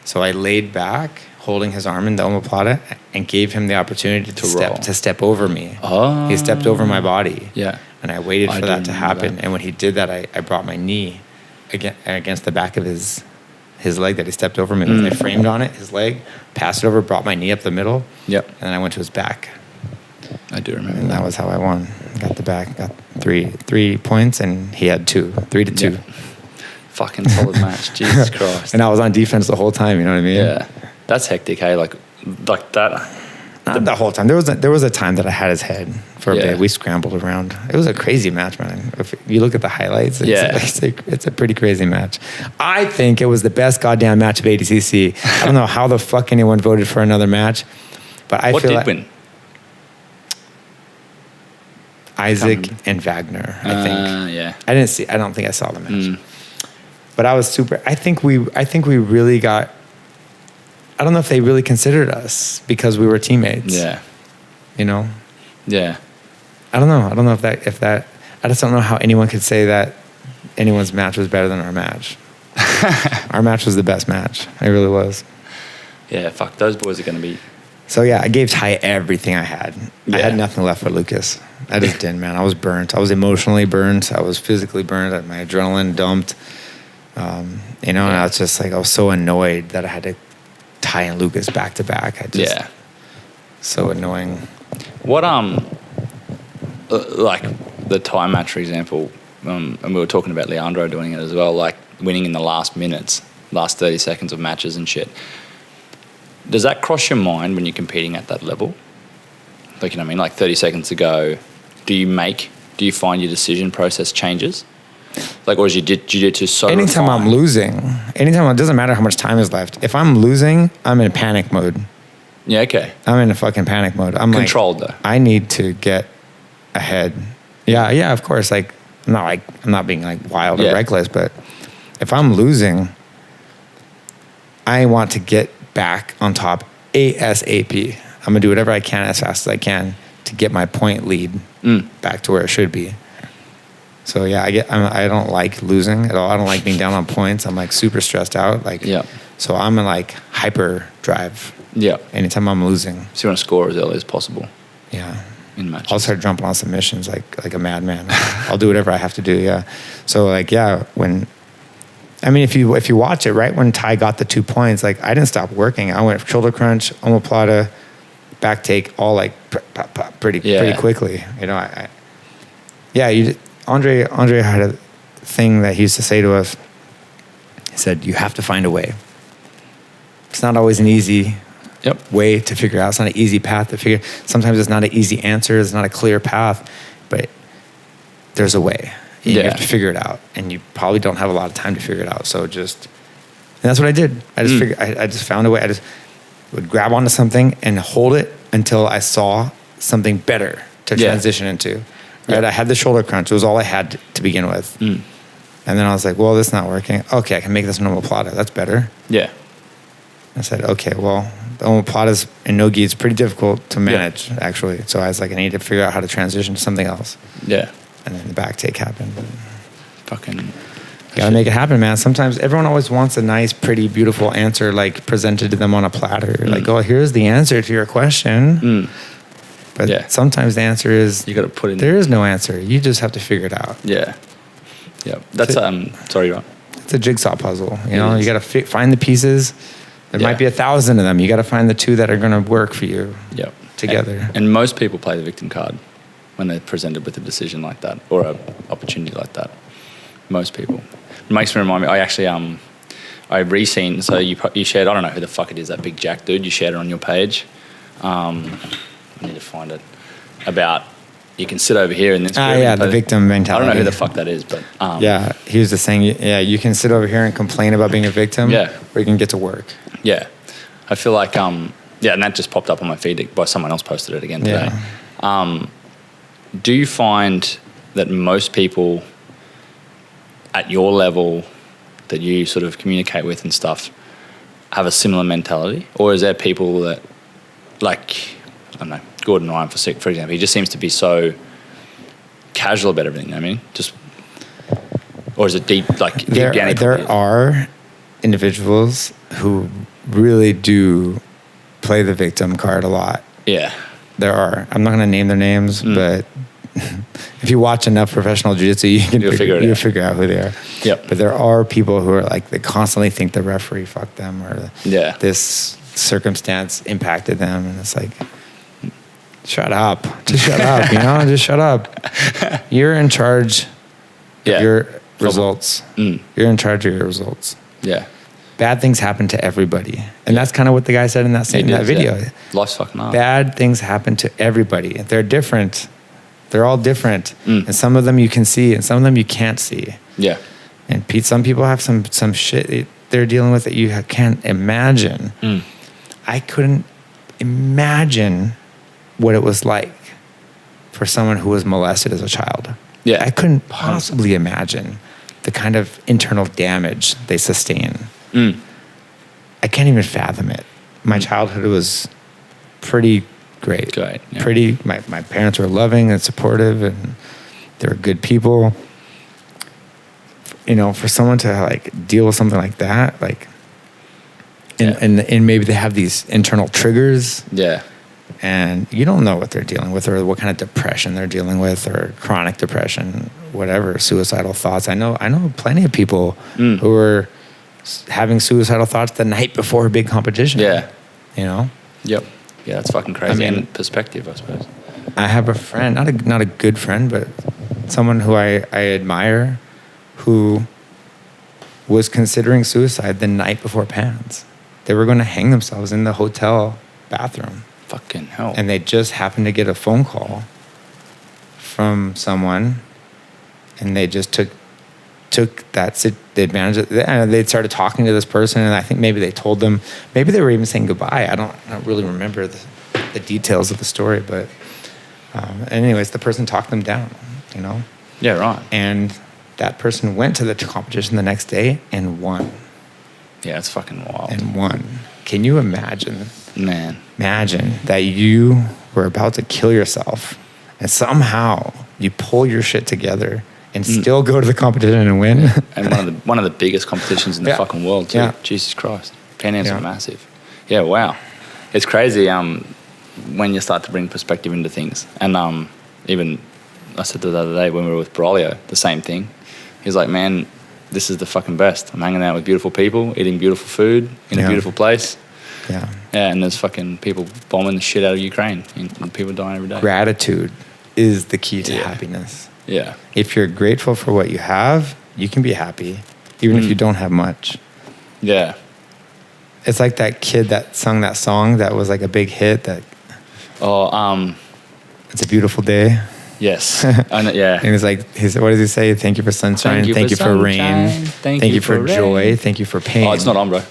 B: So I laid back, holding his arm in the omoplata, and gave him the opportunity to step over me.
A: Oh.
B: He stepped over my body.
A: Yeah.
B: And I waited for that to happen. And when he did that, I brought my knee against the back of his leg that he stepped over me. I framed on it, his leg, passed it over, brought my knee up the middle.
A: Yep.
B: And then I went to his back.
A: I do remember.
B: And that was how I won. Got the back, got three points, and he had 2, 3-2.
A: Yep. Fucking solid match. Jesus Christ.
B: And I was on defense the whole time, you know what I mean?
A: Yeah. That's hectic, hey? Like that.
B: Not the whole time. There was a time that I had his head for a bit. We scrambled around. It was a crazy match, man. If you look at the highlights, it's a pretty crazy match. I think it was the best goddamn match of ADCC. I don't know how the fuck anyone voted for another match, but I feel like
A: win?
B: Isaac and Wagner, I think.
A: Yeah.
B: I don't think I saw the match. But I was super. I think we really got. I don't know if they really considered us because we were teammates.
A: Yeah.
B: You know.
A: Yeah.
B: I don't know. I don't know if that. I just don't know how anyone could say that anyone's match was better than our match. Our match was the best match. It really was.
A: Yeah. Fuck. Those boys are going to be.
B: So yeah, I gave Ty everything I had.
A: Yeah.
B: I had nothing left for Lucas. I just didn't, man. I was burnt. I was emotionally burnt. I was physically burnt. My adrenaline dumped. And I was just like, I was so annoyed that I had to Ty and Lucas back to back. So annoying.
A: What like the Thai match, for example, and we were talking about Leandro doing it as well, like winning in the last minutes, last 30 seconds of matches and shit. Does that cross your mind when you're competing at that level? Like, you know what I mean? Like 30 seconds to go, do you find your decision process changes? Like, or is your jiu-jitsu so
B: Anytime
A: refined?
B: I'm losing, it doesn't matter how much time is left. If I'm losing, I'm in panic mode.
A: Yeah, okay.
B: I'm in a fucking panic mode. I'm
A: controlled though.
B: I need to get ahead. Yeah, of course. Like, I'm not being like wild or reckless, but if I'm losing, I want to get back on top ASAP. I'm gonna do whatever I can as fast as I can to get my point lead back to where it should be. So yeah, I don't like losing at all. I don't like being down on points. I'm like super stressed out. So I'm in like hyper drive.
A: Yeah.
B: Anytime I'm losing.
A: So you want to score as early as possible.
B: Yeah.
A: In matches.
B: I'll start jumping on submissions like a madman. I'll do whatever I have to do. Yeah. So like if you watch it, right when Ty got the 2 points, like I didn't stop working. I went shoulder crunch, omoplata, back take, all like pretty quickly. Yeah, Andre had a thing that he used to say to us. He said, you have to find a way. It's not always an easy way to figure out. It's not an easy path to figure. Sometimes it's not an easy answer. It's not a clear path, but there's a way. And you have to figure it out. And you probably don't have a lot of time to figure it out. So and that's what I did. I just found a way. I just would grab onto something and hold it until I saw something better to transition into. Right? I had the shoulder crunch. It was all I had to begin with. And then I was like, well, this is not working. Okay, I can make this an omoplata. That's better.
A: Yeah.
B: I said, okay, well, the omoplatas and no-gi is pretty difficult to manage, actually. So I was like, I need to figure out how to transition to something else.
A: Yeah.
B: And then the back take happened.
A: Fucking...
B: Gotta make it happen, man. Sometimes everyone always wants a nice, pretty, beautiful answer, like presented to them on a platter. Like, oh, here's the answer to your question. But sometimes the answer is...
A: You gotta put in...
B: There is no answer. You just have to figure it out.
A: Yeah. Yeah. That's... sorry, Ron.
B: It's a jigsaw puzzle. You know, you gotta find the pieces... There might be 1,000 of them. You got to find the 2 that are going to work for you together.
A: And most people play the victim card when they're presented with a decision like that or an opportunity like that. Most people. It makes me remind me, I actually, I re-seen, so you shared, I don't know who the fuck it is, that big Jack dude, you shared it on your page. I need to find it. About, you can sit over here in this room.
B: The victim mentality.
A: I don't know who the fuck that is, but...
B: he was just saying, you can sit over here and complain about being a victim, or you can get to work.
A: Yeah. I feel like, and that just popped up on my feed by someone else posted it again today. Do you find that most people at your level that you sort of communicate with and stuff have a similar mentality? Or is there people that, like, I don't know, Gordon Ryan, for example, he just seems to be so casual about everything, you know what I mean? Just, or is it deep down?
B: There are individuals who really do play the victim card a lot. Yeah. There are. I'm not going to name their names, but if you watch enough professional jiu-jitsu, you'll figure out who they are. Yep. But there are people who are like, they constantly think the referee fucked them or this circumstance impacted them. And it's like, shut up. Just shut up, you know? Just shut up. You're in charge of your results. You're in charge of your results. Yeah. Bad things happen to everybody. And that's kind of what the guy said in that video. Yeah.
A: Life's fucking hard.
B: Bad things happen to everybody. They're different. They're all different. And some of them you can see and some of them you can't see. Yeah. And some people have some shit they're dealing with that you can't imagine. I couldn't imagine what it was like for someone who was molested as a child. Yeah. I couldn't possibly imagine the kind of internal damage they sustain. I can't even fathom it. My childhood was pretty great. Yeah. My parents were loving and supportive and they were good people. You know, for someone to like deal with something like that, like, and maybe they have these internal triggers. Yeah. And you don't know what they're dealing with or what kind of depression they're dealing with or chronic depression, whatever, suicidal thoughts. I know plenty of people who are having suicidal thoughts the night before a big competition. Yeah. You know? Yep.
A: Yeah, that's fucking crazy. I mean, and perspective, I suppose.
B: I have a friend, not a good friend, but someone who I admire who was considering suicide the night before Pans. They were going to hang themselves in the hotel bathroom.
A: Fucking hell.
B: And they just happened to get a phone call from someone and they just took the advantage of it. They started talking to this person and I think maybe they told them, maybe they were even saying goodbye. I don't really remember the details of the story, but anyways, the person talked them down, you know?
A: Yeah, right.
B: And that person went to the competition the next day and won.
A: Yeah, it's fucking wild.
B: And won. Can you imagine?
A: Man.
B: Imagine that you were about to kill yourself and somehow you pull your shit together and still go to the competition and win.
A: Yeah. And one of the biggest competitions in the fucking world too. Yeah. Jesus Christ. Pan Ams are massive. Yeah, wow. It's crazy when you start to bring perspective into things. And even I said the other day when we were with Braulio, the same thing. He's like, man, this is the fucking best. I'm hanging out with beautiful people, eating beautiful food in a beautiful place. Yeah. Yeah, and there's fucking people bombing the shit out of Ukraine and people dying every day.
B: Gratitude is the key to happiness.
A: Yeah.
B: If you're grateful for what you have, you can be happy, even if you don't have much.
A: Yeah.
B: It's like that kid that sung that song that was like a big hit. That It's a Beautiful Day.
A: Yes. Yeah.
B: And what does he say? Thank you for sunshine. Thank you for rain. Thank you for joy. Thank you for pain.
A: Oh, it's not on, bro.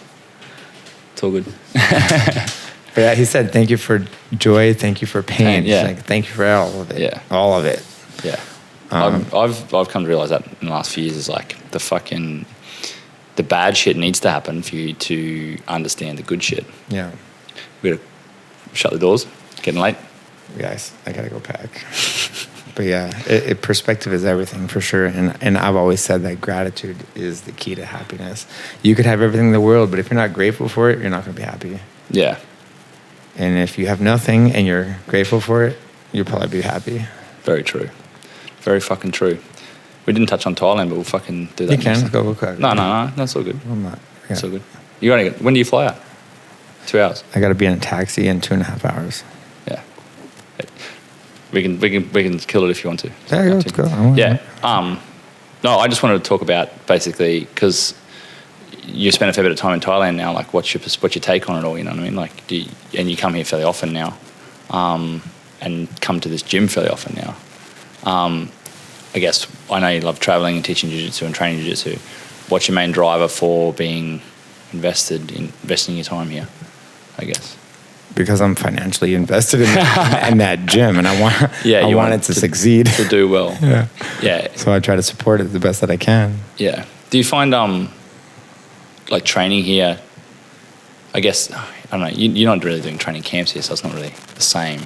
A: It's all good.
B: But yeah, he said, thank you for joy. Thank you for pain.
A: Yeah.
B: He's like, thank you for all of it.
A: Yeah.
B: All of it.
A: Yeah. I've come to realize that in the last few years is like the bad shit needs to happen for you to understand the good shit.
B: Yeah.
A: We gotta shut the doors. Getting late.
B: Guys, I gotta go pack. But yeah, perspective is everything for sure. And I've always said that gratitude is the key to happiness. You could have everything in the world, but if you're not grateful for it, you're not gonna be happy.
A: Yeah.
B: And if you have nothing and you're grateful for it, you'll probably be happy.
A: Very true. Very fucking true. We didn't touch on Thailand, but we'll fucking do that.
B: You can go quick.
A: No, that's all good.
B: I'm not.
A: That's all good. When do you fly out? 2 hours.
B: I got to be in a taxi in 2.5 hours.
A: Yeah. We can kill it if you want to.
B: Yeah, let's go.
A: Yeah. No, I just wanted to talk about basically because you spend a fair bit of time in Thailand now. Like, what's your take on it all? You know what I mean? Like, and you come here fairly often now, and come to this gym fairly often now. I guess I know you love traveling and teaching jiu-jitsu and training jiu-jitsu. What's your main driver for being investing your time here, I guess?
B: Because I'm financially invested in that gym, and I want it to succeed.
A: To do well.
B: Yeah.
A: Yeah.
B: So I try to support it the best that I can.
A: Yeah. Do you find, like training here, I guess, I don't know, you're not really doing training camps here, so it's not really the same.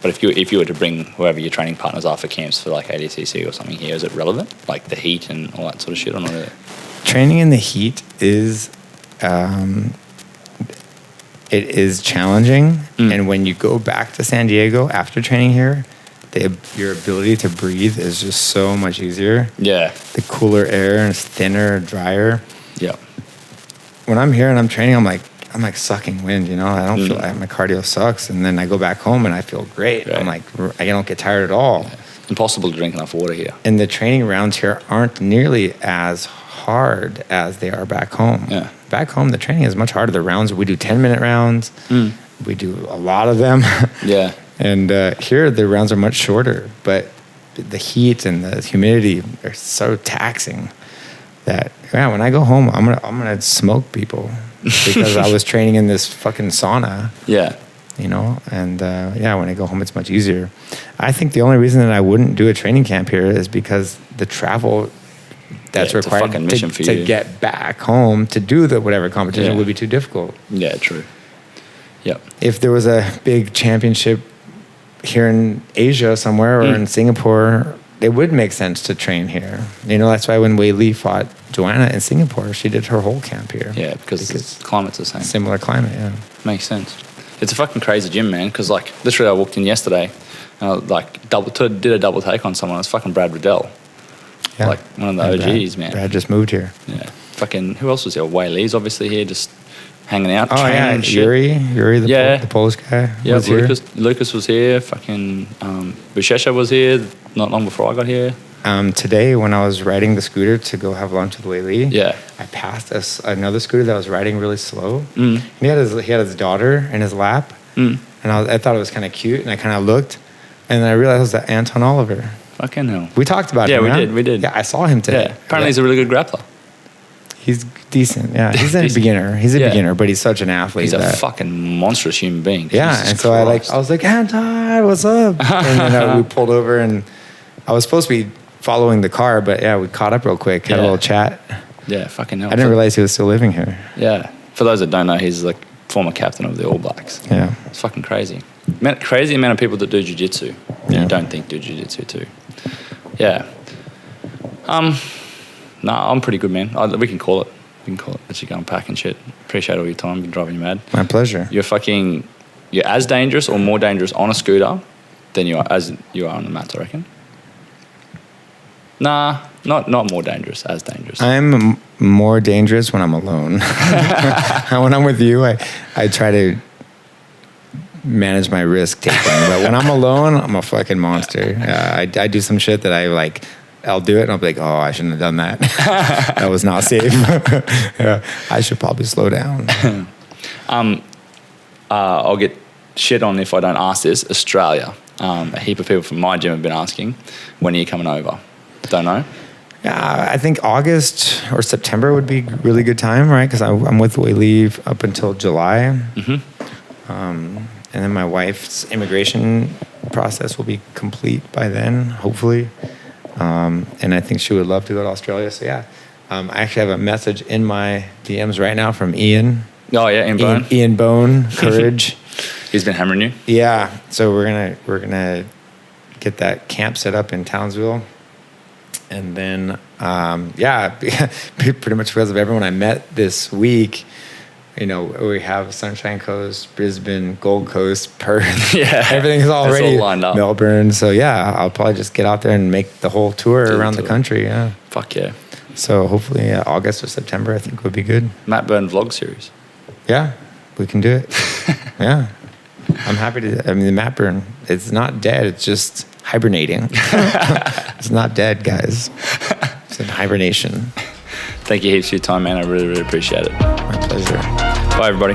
A: But if you were to bring whoever your training partners are for camps for like ADCC or something here, is it relevant? Like the heat and all that sort of shit, or not really?
B: Training in the heat is it is challenging, and when you go back to San Diego after training here, your ability to breathe is just so much easier.
A: Yeah.
B: The cooler air is thinner, drier.
A: Yeah.
B: When I'm here and I'm training, I'm like sucking wind, you know. I don't feel like my cardio sucks, and then I go back home and I feel great. Right. I'm like, I don't get tired at all.
A: Yeah. Impossible to drink enough water here. And
B: the training rounds here aren't nearly as hard as they are back home.
A: Yeah.
B: Back home, the training is much harder. The rounds, we do 10-minute rounds. We do a lot of them.
A: Yeah.
B: And here, the rounds are much shorter, but the heat and the humidity are so taxing that when I go home, I'm gonna smoke people because I was training in this fucking sauna.
A: Yeah.
B: You know, and when I go home, it's much easier. I think the only reason that I wouldn't do a training camp here is because the travel that's required to get back home to do the whatever competition would be too difficult.
A: Yeah, true. Yep.
B: If there was a big championship here in Asia somewhere or in Singapore, it would make sense to train here. You know, that's why when Wei Li fought Joanna in Singapore, she did her whole camp here.
A: Yeah, because the climate's the same.
B: Similar climate, yeah.
A: Makes sense. It's a fucking crazy gym, man, because, like, literally I walked in yesterday and I, did a double take on someone. It's fucking Brad Riddell. Yeah. Like, one of the OGs, man.
B: Brad just moved here.
A: Yeah. Fucking, who else was here? Wei Li's obviously here, just hanging out.
B: Oh, yeah. Yuri, the Polish guy.
A: Yeah, Lucas was here. Fucking Bushesha was here not long before I got here.
B: Today, when I was riding the scooter to go have lunch with Wei Li, I passed another scooter that was riding really slow. And he had his daughter in his lap, and I thought it was kind of cute, and I kind of looked, and then I realized it was that Anton Oliver.
A: Fucking hell.
B: We talked about him.
A: Yeah, we did.
B: Yeah, I saw him today.
A: Yeah. Apparently he's a really good grappler.
B: He's decent. Yeah, he's a beginner. He's a beginner, but he's such an athlete.
A: He's a fucking monstrous human being.
B: Yeah, Jesus and so Christ. I was like, Anton, what's up? And then we pulled over, and I was supposed to be following the car, but we caught up real quick, had a little chat.
A: Yeah, fucking hell.
B: I didn't realize he was still living here.
A: Yeah. For those that don't know, he's like former captain of the All Blacks.
B: Yeah.
A: It's fucking crazy. Crazy amount of people that do jiu-jitsu. You don't think do jiu-jitsu too. Yeah. No, I'm pretty good, man. We can call it. Let you go and pack and shit. Appreciate all your time. Been driving you mad.
B: My pleasure.
A: You're as dangerous or more dangerous on a scooter than you are on the mats, I reckon. Nah, not more dangerous, as dangerous.
B: I'm more dangerous when I'm alone. When I'm with you, I try to manage my risk taking. But when I'm alone, I'm a fucking monster. I do some shit that I like. I'll do it and I'll be like, oh, I shouldn't have done that. That was not safe. Yeah, I should probably slow down.
A: I'll get shit on if I don't ask this. Australia. A heap of people from my gym have been asking, when are you coming over? Don't know.
B: Yeah, I think August or September would be a really good time, right? Because I'm with Way Leave up until July. Mm-hmm. And then my wife's immigration process will be complete by then, hopefully. And I think she would love to go to Australia. So yeah, I actually have a message in my DMs right now from Ian.
A: Oh yeah, Ian Bone.
B: Ian Bone, Courage.
A: He's been hammering you.
B: Yeah. So we're gonna get that camp set up in Townsville, and then pretty much because of everyone I met this week. You know, we have Sunshine Coast, Brisbane, Gold Coast, Perth. Yeah, everything's already
A: all lined up.
B: Melbourne. So yeah, I'll probably just get out there and make the whole tour around the country. Yeah.
A: Fuck yeah.
B: So hopefully August or September, I think would be good.
A: Matt Byrne vlog series.
B: Yeah, we can do it. Yeah, I'm happy to. I mean, the Matt Byrne, it's not dead. It's just hibernating. It's not dead, guys. It's in hibernation.
A: Thank you heaps for your time, man. I really, really appreciate it.
B: My pleasure.
A: Bye, everybody.